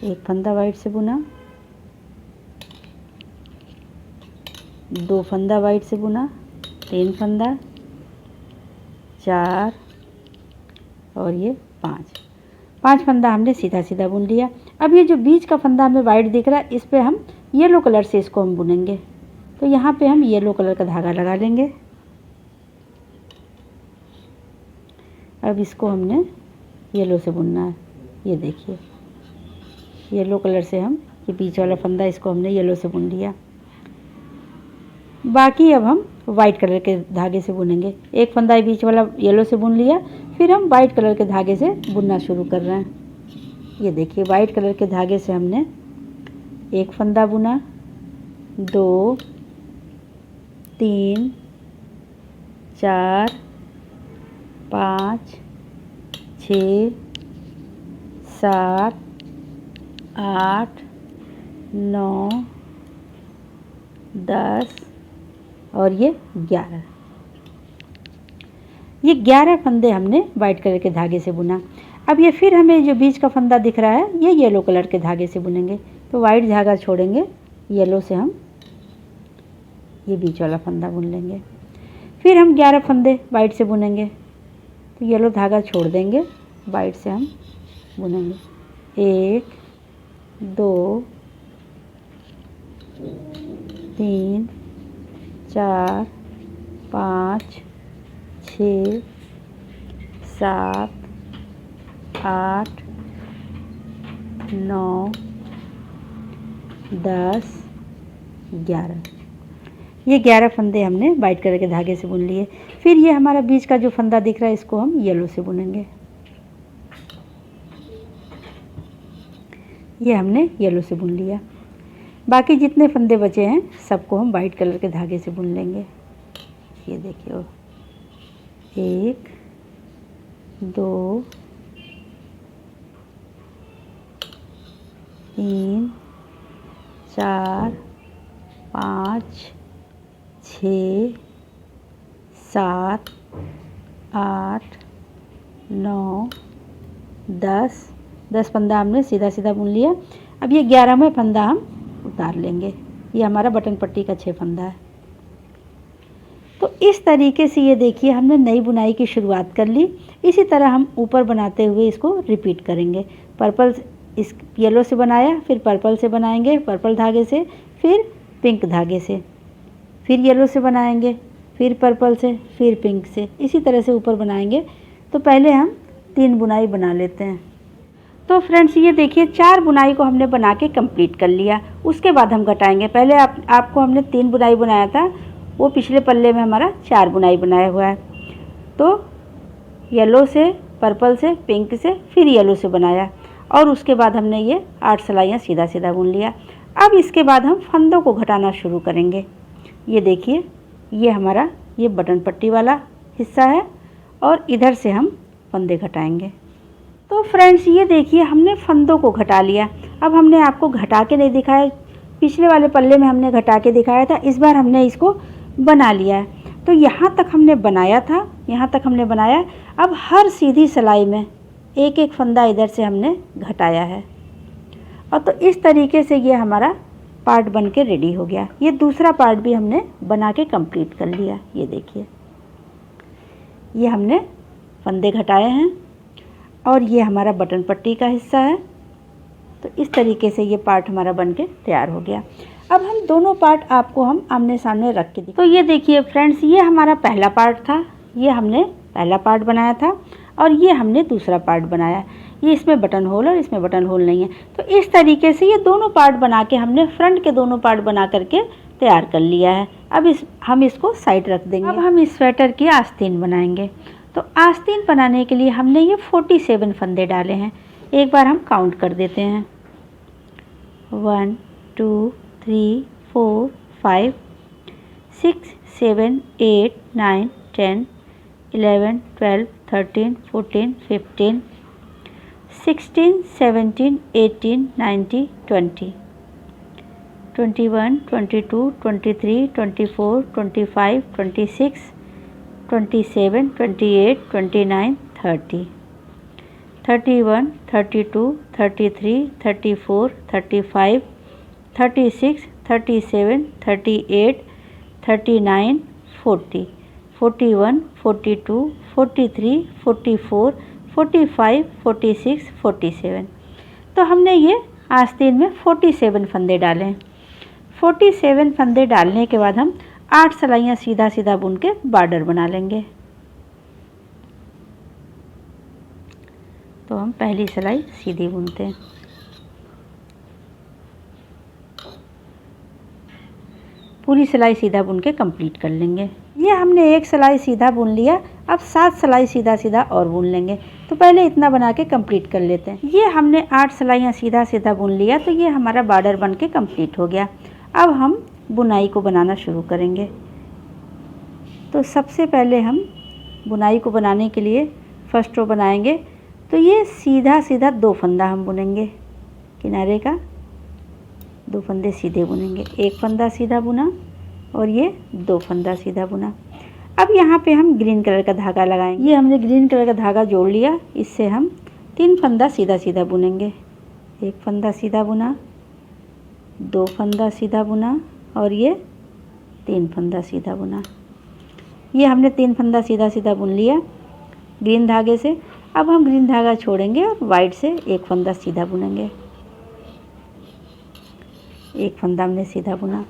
एक फंदा वाइट से बुना, 2 फंदा वाइट से बुना, 3 फंदा, 4 और ये 5 फंदा हमने सीधा सीधा बुन लिया। अब ये जो बीच का फंदा हमें वाइट दिख रहा है, इस पे हम येलो कलर से इसको हम बुनेंगे। तो यहाँ पे हम येलो कलर का धागा लगा लेंगे। अब इसको हमने येलो से बुनना है, ये देखिए येलो कलर से हम ये बीच वाला फंदा इसको हमने येलो से बुन लिया। बाकी अब हम वाइट कलर के धागे से बुनेंगे। एक फंदा बीच वाला येलो से बुन लिया, फिर हम वाइट कलर के धागे से बुनना शुरू कर रहे हैं। ये देखिए वाइट कलर के धागे से हमने एक फंदा बुना, 2 3 4 5 6 7 8 9 10 और ये 11। ये 11 फंदे हमने वाइट कलर के धागे से बुना। अब ये फिर हमें जो बीच का फंदा दिख रहा है ये येलो कलर के धागे से बुनेंगे। तो वाइट धागा छोड़ेंगे, येलो से हम ये बीच वाला फंदा बुन लेंगे। फिर हम 11 फंदे वाइट से बुनेंगे। तो येलो धागा छोड़ देंगे, वाइट से हम बुनेंगे, 1 2 3 4 5 6 7 8 9 10 11। ये 11 फंदे हमने वाइट कलर के धागे से बुन लिए। फिर ये हमारा बीच का जो फंदा दिख रहा है इसको हम येलो से बुनेंगे। ये हमने येलो से बुन लिया। बाकी जितने फंदे बचे हैं सबको हम वाइट कलर के धागे से बुन लेंगे। ये देखिए 1 2 3 4 5 6 7 8 9 10 फंदा हमने सीधा सीधा बुन लिया। अब ये 11वां फंदा हम उतार लेंगे। ये हमारा बटन पट्टी का 6 फंदा है। तो इस तरीके से ये देखिए हमने नई बुनाई की शुरुआत कर ली। इसी तरह हम ऊपर बनाते हुए इसको रिपीट करेंगे। पर्पल इस येलो से बनाया, फिर पर्पल से बनाएंगे, पर्पल धागे से, फिर पिंक धागे से, फिर येलो से बनाएंगे, फिर पर्पल से, फिर पिंक से, इसी तरह से ऊपर बनाएंगे। तो पहले हम 3 बुनाई बना लेते हैं। तो फ्रेंड्स ये देखिए 4 बुनाई को हमने बना के कंप्लीट कर लिया। उसके बाद हम घटाएंगे। पहले आपको हमने 3 बुनाई बनाया था, वो पिछले पल्ले में हमारा 4 बुनाई बनाया हुआ है। तो येलो से, पर्पल से, पिंक से, फिर येलो से बनाया और उसके बाद हमने ये 8 सिलाइयाँ सीधा सीधा बुन लिया। अब इसके बाद हम फंदों को घटाना शुरू करेंगे। ये देखिए ये हमारा ये बटन पट्टी वाला हिस्सा है और इधर से हम फंदे घटाएंगे। तो फ्रेंड्स ये देखिए हमने फंदों को घटा लिया। अब हमने आपको घटा के नहीं दिखाया, पिछले वाले पल्ले में हमने घटा के दिखाया था, इस बार हमने इसको बना लिया है। तो यहाँ तक हमने बनाया था, यहाँ तक हमने बनाया। अब हर सीधी सिलाई में एक एक फंदा इधर से हमने घटाया है। और तो इस तरीके से ये हमारा पार्ट बन के रेडी हो गया। ये दूसरा पार्ट भी हमने बना के कंप्लीट कर लिया। ये देखिए ये हमने फंदे घटाए हैं और ये हमारा बटन पट्टी का हिस्सा है। तो इस तरीके से ये पार्ट हमारा बन के तैयार हो गया। अब हम दोनों पार्ट आपको हम आमने सामने रख के तो ये देखिए फ्रेंड्स ये हमारा पहला पार्ट था, ये हमने पहला पार्ट बनाया था और ये हमने दूसरा पार्ट बनाया। ये इसमें बटन होल और इसमें बटन होल नहीं है। तो इस तरीके से ये दोनों पार्ट बना के हमने फ्रंट के दोनों पार्ट बना करके तैयार कर लिया है। अब हम इसको साइड रख देंगे। अब हम इस स्वेटर की आस्तीन बनाएंगे। तो आस्तीन बनाने के लिए हमने ये 47 फंदे डाले हैं। एक बार हम काउंट कर देते हैं। 1 2 3 4 5 6 7 8 9 10 11 12 13 14 15 16 17 18 19 20 21 22 23 24 25 26 27 28 29 30 31 32 33 34 35 36 37 38 39 40 41 42 43 44 45 46 47। तो हमने ये आस्तीन में 47 फंदे डाले हैं। 47 फंदे डालने के बाद हम 8 सिलाइयाँ सीधा सीधा बुन के बॉर्डर बना लेंगे। तो हम पहली सिलाई सीधी बुनते हैं। पूरी सिलाई सीधा बुन के कंप्लीट कर लेंगे। ये हमने एक सिलाई सीधा बुन लिया। अब 7 सिलाई सीधा सीधा और बुन लेंगे। तो पहले इतना बना के कंप्लीट कर लेते हैं। ये हमने 8 सिलाइयाँ सीधा सीधा बुन लिया। तो ये हमारा बॉर्डर बन के कंप्लीट हो गया। अब हम बुनाई को बनाना शुरू करेंगे। तो सबसे पहले हम बुनाई को बनाने के लिए फर्स्ट रो बनाएंगे। तो ये सीधा सीधा 2 फंदा हम बुनेंगे। किनारे का 2 फंदे सीधे बुनेंगे। एक फंदा सीधा बुना और ये 2 फंदा सीधा बुना। अब यहाँ पे हम ग्रीन कलर का धागा लगाएंगे। ये हमने ग्रीन कलर का धागा जोड़ लिया। इससे हम 3 फंदा सीधा सीधा बुनेंगे। एक फंदा सीधा बुना, 2 फंदा सीधा बुना और ये 3 फंदा सीधा बुना। ये हमने 3 फंदा सीधा सीधा बुन लिया ग्रीन धागे से। अब हम ग्रीन धागा छोड़ेंगे और वाइट से एक फंदा सीधा बुनेंगे। एक फंदा हमने सीधा बुना,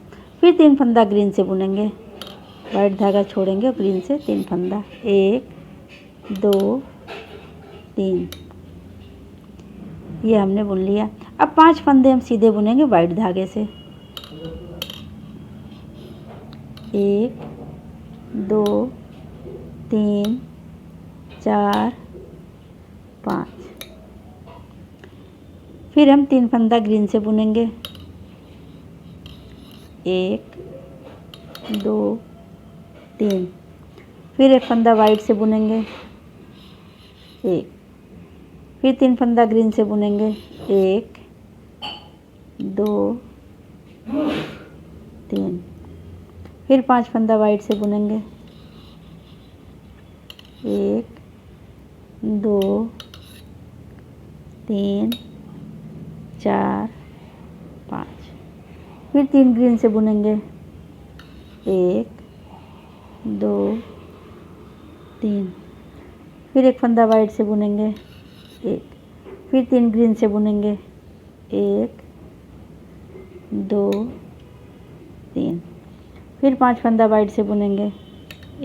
फिर 3 फंदा ग्रीन से बुनेंगे। वाइट धागा छोड़ेंगे और ग्रीन से 3 फंदा, 1 2 3। ये हमने बुन लिया। अब 5 फंदे हम सीधे बुनेंगे वाइट धागे से। 1 2 3 4 5। फिर हम 3 फंदा ग्रीन से बुनेंगे। 1 2 3। फिर एक फंदा वाइट से बुनेंगे। 1। फिर 3 फंदा ग्रीन से बुनेंगे। 1 2 3। फिर 5 फंदा वाइट से बुनेंगे। 1 2 3 4 5। फिर 3 ग्रीन से बुनेंगे। 1 2 3। फिर एक फंदा वाइट से बुनेंगे। 1। फिर 3 ग्रीन से बुनेंगे। 1 2 3। फिर 5 फंदा वाइट से बुनेंगे।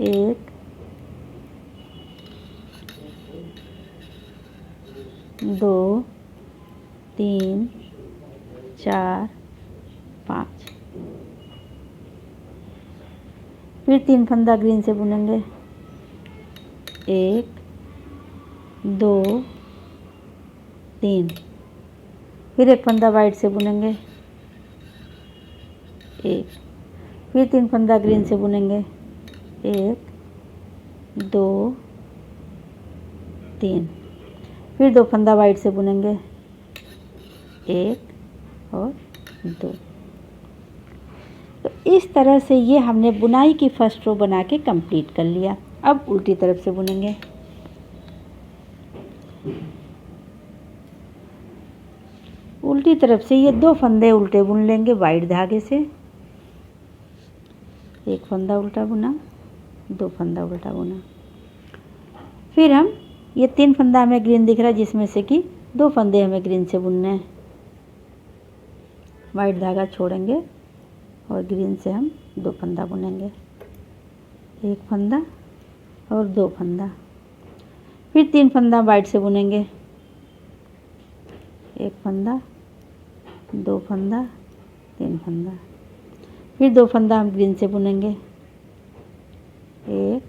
1 2 3 4 5। फिर 3 फंदा ग्रीन से बुनेंगे। 1 2 3। फिर एक फंदा वाइट से बुनेंगे। 1। फिर 3 फंदा ग्रीन से बुनेंगे। 1 2 3। फिर 2 फंदा वाइट से बुनेंगे। 1 और 2। तो इस तरह से ये हमने बुनाई की फर्स्ट रो बना के कंप्लीट कर लिया। अब उल्टी तरफ से बुनेंगे। उल्टी तरफ से ये 2 फंदे उल्टे बुन लेंगे वाइट धागे से। एक फंदा उल्टा बुना, 2 फंदा उल्टा बुना। फिर हम ये 3 फंदा हमें ग्रीन दिख रहा है, जिसमें से कि 2 फंदे हमें ग्रीन से बुनने हैं। वाइट धागा छोड़ेंगे और ग्रीन से हम 2 फंदा बुनेंगे। एक फंदा और 2 फंदा। फिर 3 फंदा वाइट से बुनेंगे, 1 फंदा, 2 फंदा, 3 फंदा। फिर 2 फंदा हम ग्रीन से बुनेंगे, 1,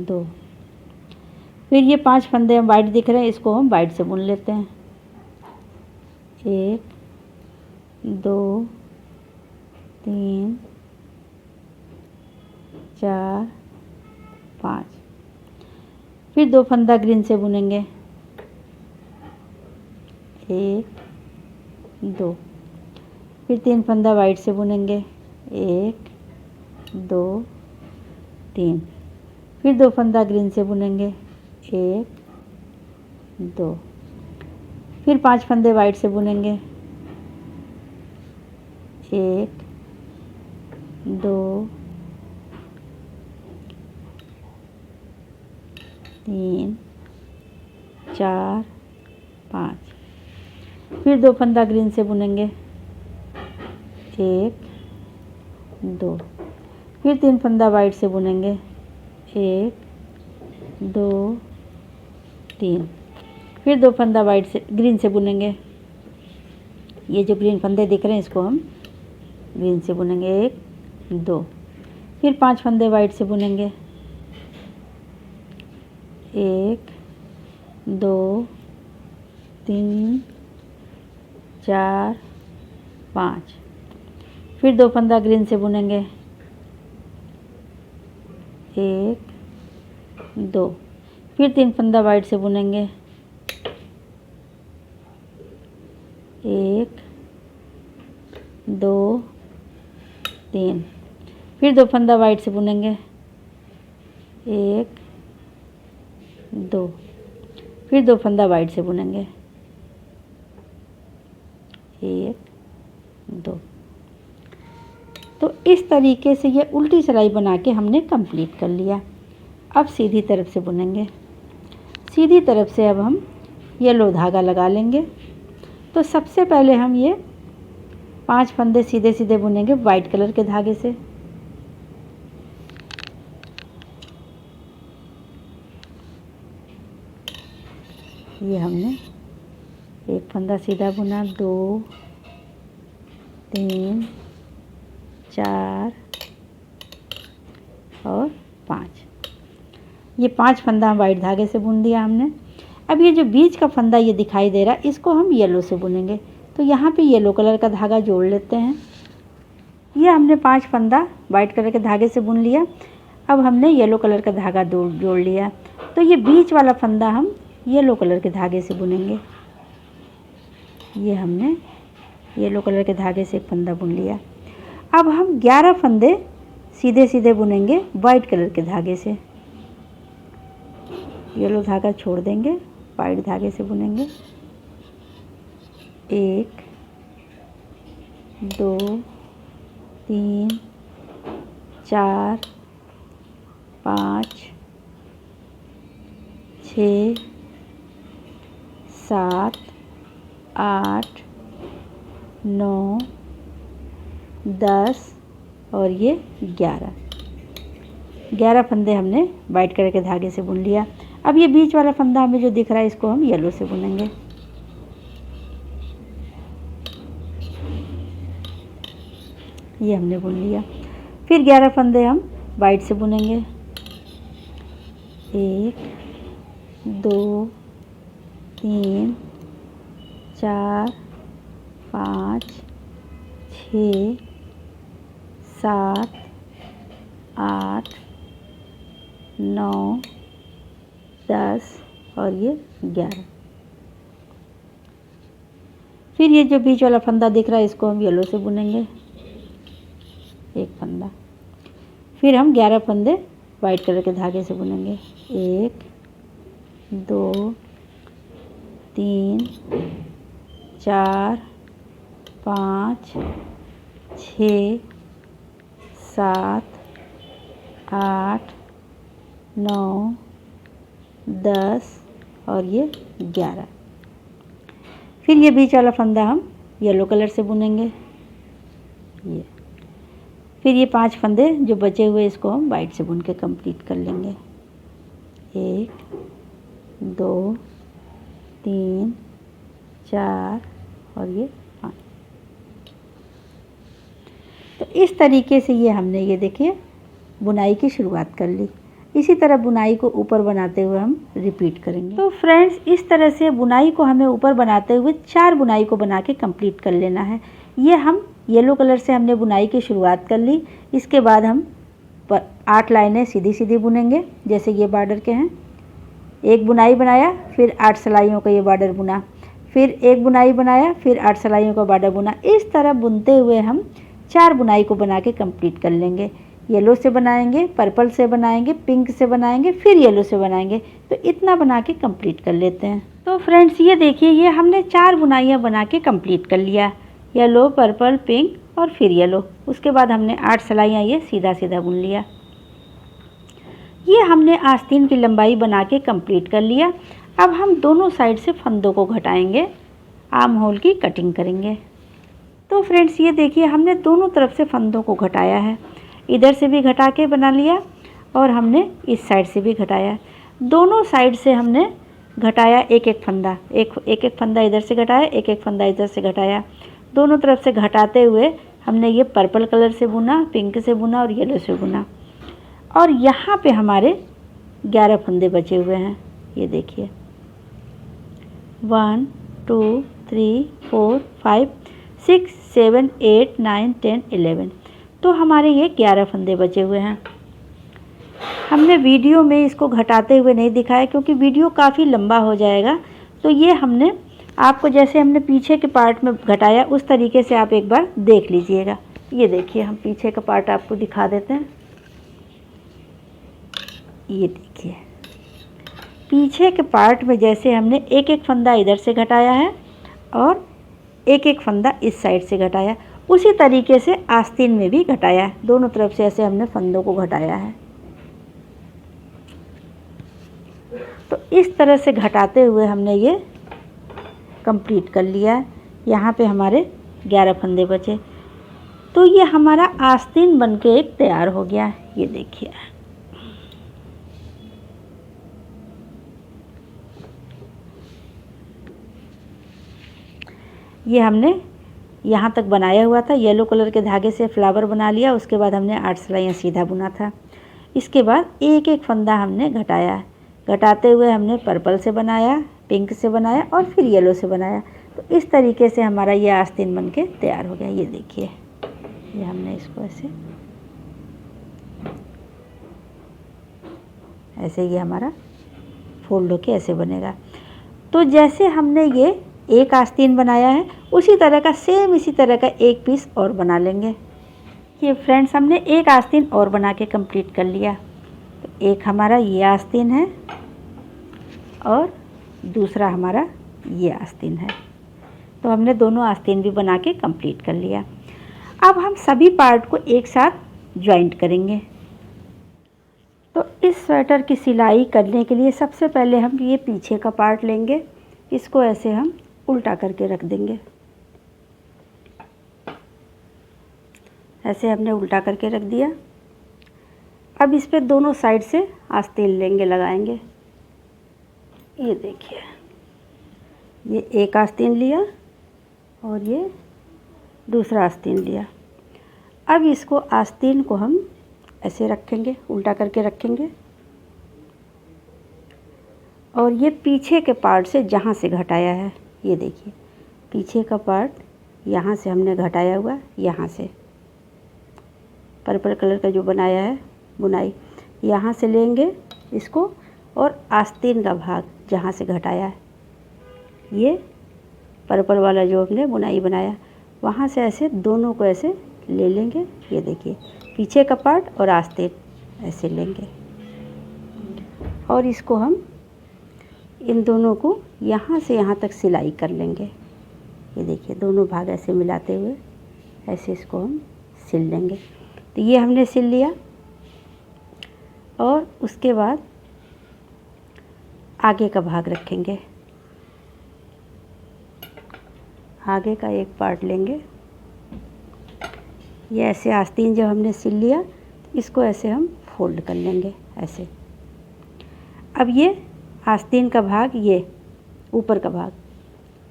2। फिर ये 5 फंदे हम वाइट दिख रहे हैं, इसको हम वाइट से बुन लेते हैं, 1, 2, 3, 4, 5। फिर 2 फंदा ग्रीन से बुनेंगे, 1, 2। फिर 3 फंदा वाइट से बुनेंगे, 1, 2, 3। फिर 2 फंदा ग्रीन से बुनेंगे, 1, 2। फिर 5 फंदे वाइट से बुनेंगे, 1, 2, 3, 4, 5। फिर 2 फंदा ग्रीन से बुनेंगे, 1, 2। फिर 3 फंदा वाइट से बुनेंगे, 1, 2, 3। फिर 2 फंदा वाइट से ग्रीन से बुनेंगे। ये जो ग्रीन फंदे दिख रहे हैं इसको हम ग्रीन से बुनेंगे, 1, 2। फिर 5 फंदे वाइट से बुनेंगे, 1, 2, 3, 4, 5। फिर 2 फंदा ग्रीन से बुनेंगे, 1, 2। फिर 3 फंदा वाइट से बुनेंगे, 1, 2, 3। फिर 2 फंदा वाइट से बुनेंगे, 1, 2। फिर 2 फंदा वाइट से बुनेंगे, 1, 2। तो इस तरीके से ये उल्टी सिलाई बना के हमने कंप्लीट कर लिया। अब सीधी तरफ से बुनेंगे। सीधी तरफ से अब हम येलो धागा लगा लेंगे। तो सबसे पहले हम ये 5 फंदे सीधे सीधे बुनेंगे वाइट कलर के धागे से। ये हमने 1 फंदा सीधा बुना, 2, 3, 4 और 5। ये 5 फंदा वाइट धागे से बुन दिया हमने। अब ये जो बीच का फंदा ये दिखाई दे रहा है, इसको हम येलो से बुनेंगे। तो यहाँ पे येलो कलर का धागा जोड़ लेते हैं। ये हमने 5 फंदा वाइट कलर के धागे से बुन लिया। अब हमने येलो कलर का धागा जोड़ लिया। तो ये बीच वाला फंदा हम येलो कलर के धागे से बुनेंगे। ये हमने येलो कलर के धागे से एक फंदा बुन लिया। अब हम 11 फंदे सीधे सीधे बुनेंगे वाइट कलर के धागे से। येलो धागा छोड़ देंगे, वाइट धागे से बुनेंगे। 1, 2, 3, 4, 5, 6, 7, 8, 9, 10 और ये 11 फंदे हमने वाइट कलर के धागे से बुन लिया। अब ये बीच वाला फंदा हमें जो दिख रहा है, इसको हम येलो से बुनेंगे। ये हमने बुन लिया। फिर 11 फंदे हम वाइट से बुनेंगे। 1, 2, 3, 4, 5, 6, 7, 8, 9, 10 और ये 11। फिर ये जो बीच वाला फंदा दिख रहा है, इसको हम येलो से बुनेंगे, 1 फंदा। फिर हम 11 फंदे वाइट कलर के धागे से बुनेंगे। 1, 2, 3, 4, 5, 6, 7, 8, 9, 10 और ये 11। फिर ये बीच वाला फंदा हम येलो कलर से बुनेंगे। ये फिर ये 5 फंदे जो बचे हुए, इसको हम वाइट से बुन के कंप्लीट कर लेंगे। 1 2 3 4 और ये 5। तो इस तरीके से ये हमने ये देखिए बुनाई की शुरुआत कर ली। इसी तरह बुनाई को ऊपर बनाते हुए हम रिपीट करेंगे। तो फ्रेंड्स इस तरह से बुनाई को हमें ऊपर बनाते हुए 4 बुनाई को बना के कंप्लीट कर लेना है। ये हम येलो कलर से हमने बुनाई की शुरुआत कर ली। इसके बाद हम 8 लाइनें सीधी सीधी बुनेंगे जैसे ये बॉर्डर के हैं। एक बुनाई बनाया, फिर 8 सिलाइयों का ये बॉर्डर बुना, फिर एक बुनाई बनाया, फिर 8 सिलाइयों का बॉर्डर बुना। इस तरह बुनते हुए हम 4 बुनाई को बना के कंप्लीट कर लेंगे। येलो से बनाएंगे, पर्पल से बनाएंगे, पिंक से बनाएंगे, फिर येलो से बनाएंगे। तो इतना बना के कंप्लीट कर लेते हैं। तो फ्रेंड्स ये देखिए ये हमने 4 बुनाइयाँ बना के कंप्लीट कर लिया। येलो, पर्पल, पिंक और फिर येलो। उसके बाद हमने 8 सिलाइयाँ ये सीधा सीधा बुन लिया। ये हमने आस्तीन की लंबाई बना के कंप्लीट कर लिया। अब हम दोनों साइड से फंदों को घटाएंगे, आर्म होल की कटिंग करेंगे। तो फ्रेंड्स ये देखिए हमने दोनों तरफ से फंदों को घटाया है। इधर से भी घटा के बना लिया और हमने इस साइड से भी घटाया। दोनों साइड से हमने घटाया एक एक फंदा, एक फंदा इधर से घटाया, एक एक फंदा इधर से घटाया। दोनों तरफ से घटाते हुए हमने ये पर्पल कलर से बुना, पिंक से बुना और येलो से बुना। और यहाँ पे हमारे 11 फंदे बचे हुए हैं। ये देखिए 1 2 3 4 5 6 7 8 9 10 11। तो हमारे ये 11 फंदे बचे हुए हैं। हमने वीडियो में इसको घटाते हुए नहीं दिखाया क्योंकि वीडियो काफ़ी लंबा हो जाएगा। तो ये हमने आपको जैसे हमने पीछे के पार्ट में घटाया उस तरीके से आप एक बार देख लीजिएगा। ये देखिए हम पीछे का पार्ट आपको दिखा देते हैं। ये देखिए पीछे के पार्ट में जैसे हमने एक एक फंदा इधर से घटाया है और एक एक फंदा इस साइड से घटाया, उसी तरीके से आस्तीन में भी घटाया है। दोनों तरफ से ऐसे हमने फंदों को घटाया है। तो इस तरह से घटाते हुए हमने ये कंप्लीट कर लिया है। यहाँ पे हमारे 11 फंदे बचे। तो ये हमारा आस्तीन बनके एक तैयार हो गया है। ये देखिए ये हमने यहाँ तक बनाया हुआ था। येलो कलर के धागे से फ्लावर बना लिया। उसके बाद हमने 8 सिलाइयाँ सीधा बुना था। इसके बाद एक एक फंदा हमने घटाया। घटाते हुए हमने पर्पल से बनाया, पिंक से बनाया और फिर येलो से बनाया। तो इस तरीके से हमारा ये आस्तीन बनके तैयार हो गया। ये देखिए ये हमने इसको ऐसे ये हमारा फोल्ड होके ऐसे बनेगा। तो जैसे हमने ये एक आस्तीन बनाया है उसी तरह का सेम इसी तरह का एक पीस और बना लेंगे। ये फ्रेंड्स हमने एक आस्तीन और बना के कंप्लीट कर लिया। तो एक हमारा ये आस्तीन है और दूसरा हमारा ये आस्तीन है। तो हमने दोनों आस्तीन भी बना के कंप्लीट कर लिया। अब हम सभी पार्ट को एक साथ ज्वाइंट करेंगे। तो इस स्वेटर की सिलाई करने के लिए सबसे पहले हम ये पीछे का पार्ट लेंगे। इसको ऐसे हम उल्टा करके रख देंगे। ऐसे हमने उल्टा करके रख दिया। अब इस पे दोनों साइड से आस्तीन लेंगे, लगाएंगे। ये देखिए ये एक आस्तीन लिया और ये दूसरा आस्तीन लिया। अब इसको आस्तीन को हम ऐसे रखेंगे, उल्टा करके रखेंगे और ये पीछे के पार्ट से जहाँ से घटाया है, ये देखिए पीछे का पार्ट यहाँ से हमने घटाया हुआ, यहाँ से पर्पल कलर का जो बनाया है बुनाई, यहाँ से लेंगे इसको और आस्तीन का भाग जहाँ से घटाया है, ये पर्पल वाला जो हमने बुनाई बनाया, वहाँ से ऐसे दोनों को ऐसे ले लेंगे। ये देखिए पीछे का पार्ट और आस्तीन ऐसे लेंगे और इसको हम इन दोनों को यहाँ से यहाँ तक सिलाई कर लेंगे। ये देखिए दोनों भाग ऐसे मिलाते हुए ऐसे इसको हम सिल लेंगे। तो ये हमने सिल लिया और उसके बाद आगे का भाग रखेंगे। आगे का एक पार्ट लेंगे। ये ऐसे आस्तीन जब हमने सिल लिया इसको ऐसे हम फोल्ड कर लेंगे ऐसे। अब ये आस्तीन का भाग, ये ऊपर का भाग,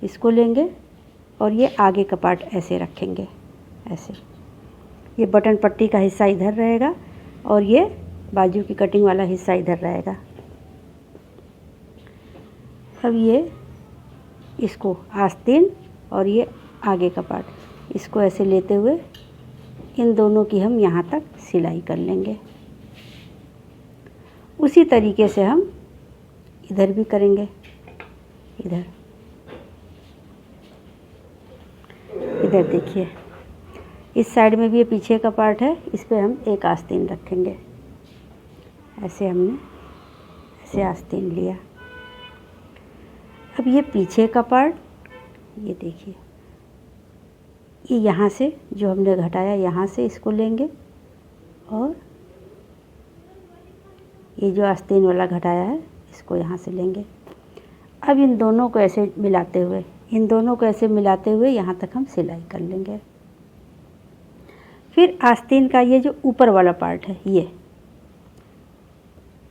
इसको लेंगे और ये आगे का पार्ट ऐसे रखेंगे, ऐसे। ये बटन पट्टी का हिस्सा इधर रहेगा और ये बाजू की कटिंग वाला हिस्सा इधर रहेगा। अब ये इसको आस्तीन और ये आगे का पार्ट, इसको ऐसे लेते हुए इन दोनों की हम यहाँ तक सिलाई कर लेंगे। उसी तरीके से हम इधर भी करेंगे। इधर देखिए, इस साइड में भी ये पीछे का पार्ट है, इस पे हम एक आस्तीन रखेंगे। ऐसे हमने ऐसे आस्तीन लिया। अब ये पीछे का पार्ट, ये देखिए, ये यहाँ से जो हमने घटाया, यहाँ से इसको लेंगे और ये जो आस्तीन वाला घटाया है इसको यहाँ से लेंगे। अब इन दोनों को ऐसे मिलाते हुए यहाँ तक हम सिलाई कर लेंगे। फिर आस्तीन का ये जो ऊपर वाला पार्ट है, ये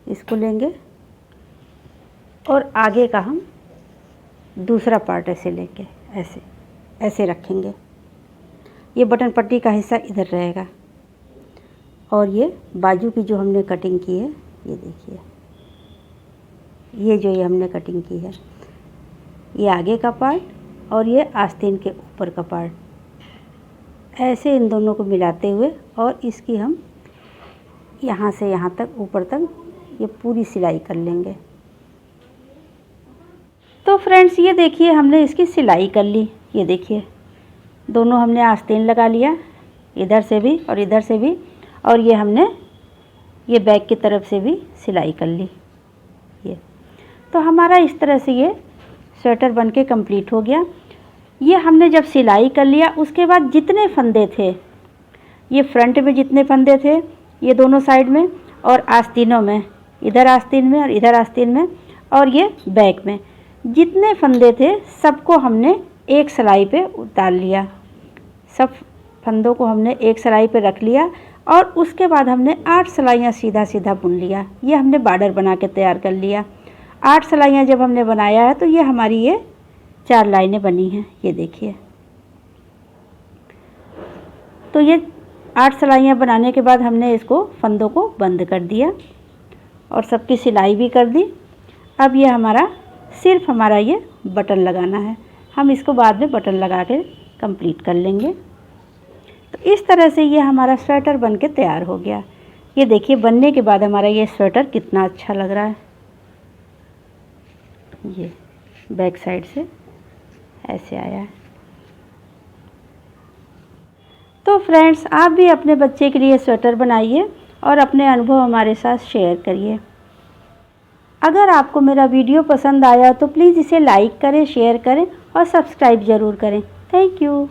इसको लेंगे और आगे का हम दूसरा पार्ट ऐसे लेंगे, ऐसे रखेंगे। ये बटन पट्टी का हिस्सा इधर रहेगा और ये बाजू की जो हमने कटिंग की है, ये देखिए, ये हमने कटिंग की है, ये आगे का पार्ट और ये आस्तीन के ऊपर का पार्ट, ऐसे इन दोनों को मिलाते हुए और इसकी हम यहाँ से यहाँ तक ऊपर तक ये पूरी सिलाई कर लेंगे। तो फ्रेंड्स ये देखिए, हमने इसकी सिलाई कर ली। ये देखिए, दोनों हमने आस्तीन लगा लिया, इधर से भी और इधर से भी, और ये हमने ये बैक की तरफ से भी सिलाई कर ली। ये तो हमारा इस तरह से ये स्वेटर बनके कंप्लीट हो गया। ये हमने जब सिलाई कर लिया, उसके बाद जितने फंदे थे, ये फ्रंट में जितने फंदे थे, ये दोनों साइड में और आस्तीनों में, इधर आस्तीन में और इधर आस्तीन में और ये बैक में, जितने फंदे थे सबको हमने एक सिलाई पे उतार लिया। सब फंदों को हमने एक सिलाई पे रख लिया और उसके बाद हमने 8 सिलाइयाँ सीधा सीधा बुन लिया। ये हमने बॉर्डर बना के तैयार कर लिया। 8 सिलाइयाँ जब हमने बनाया है तो ये हमारी ये 4 लाइनें बनी हैं। ये देखिए, तो ये 8 सिलाइयाँ बनाने के बाद हमने इसको फंदों को बंद कर दिया और सबकी सिलाई भी कर दी। अब ये हमारा सिर्फ हमारा ये बटन लगाना है। हम इसको बाद में बटन लगा के कंप्लीट कर लेंगे। तो इस तरह से ये हमारा स्वेटर बन के तैयार हो गया। ये देखिए, बनने के बाद हमारा ये स्वेटर कितना अच्छा लग रहा है। ये बैक साइड से ऐसे आया है। तो फ्रेंड्स, आप भी अपने बच्चे के लिए स्वेटर बनाइए और अपने अनुभव हमारे साथ शेयर करिए। अगर आपको मेरा वीडियो पसंद आया तो प्लीज़ इसे लाइक करें, शेयर करें और सब्सक्राइब ज़रूर करें। Thank you.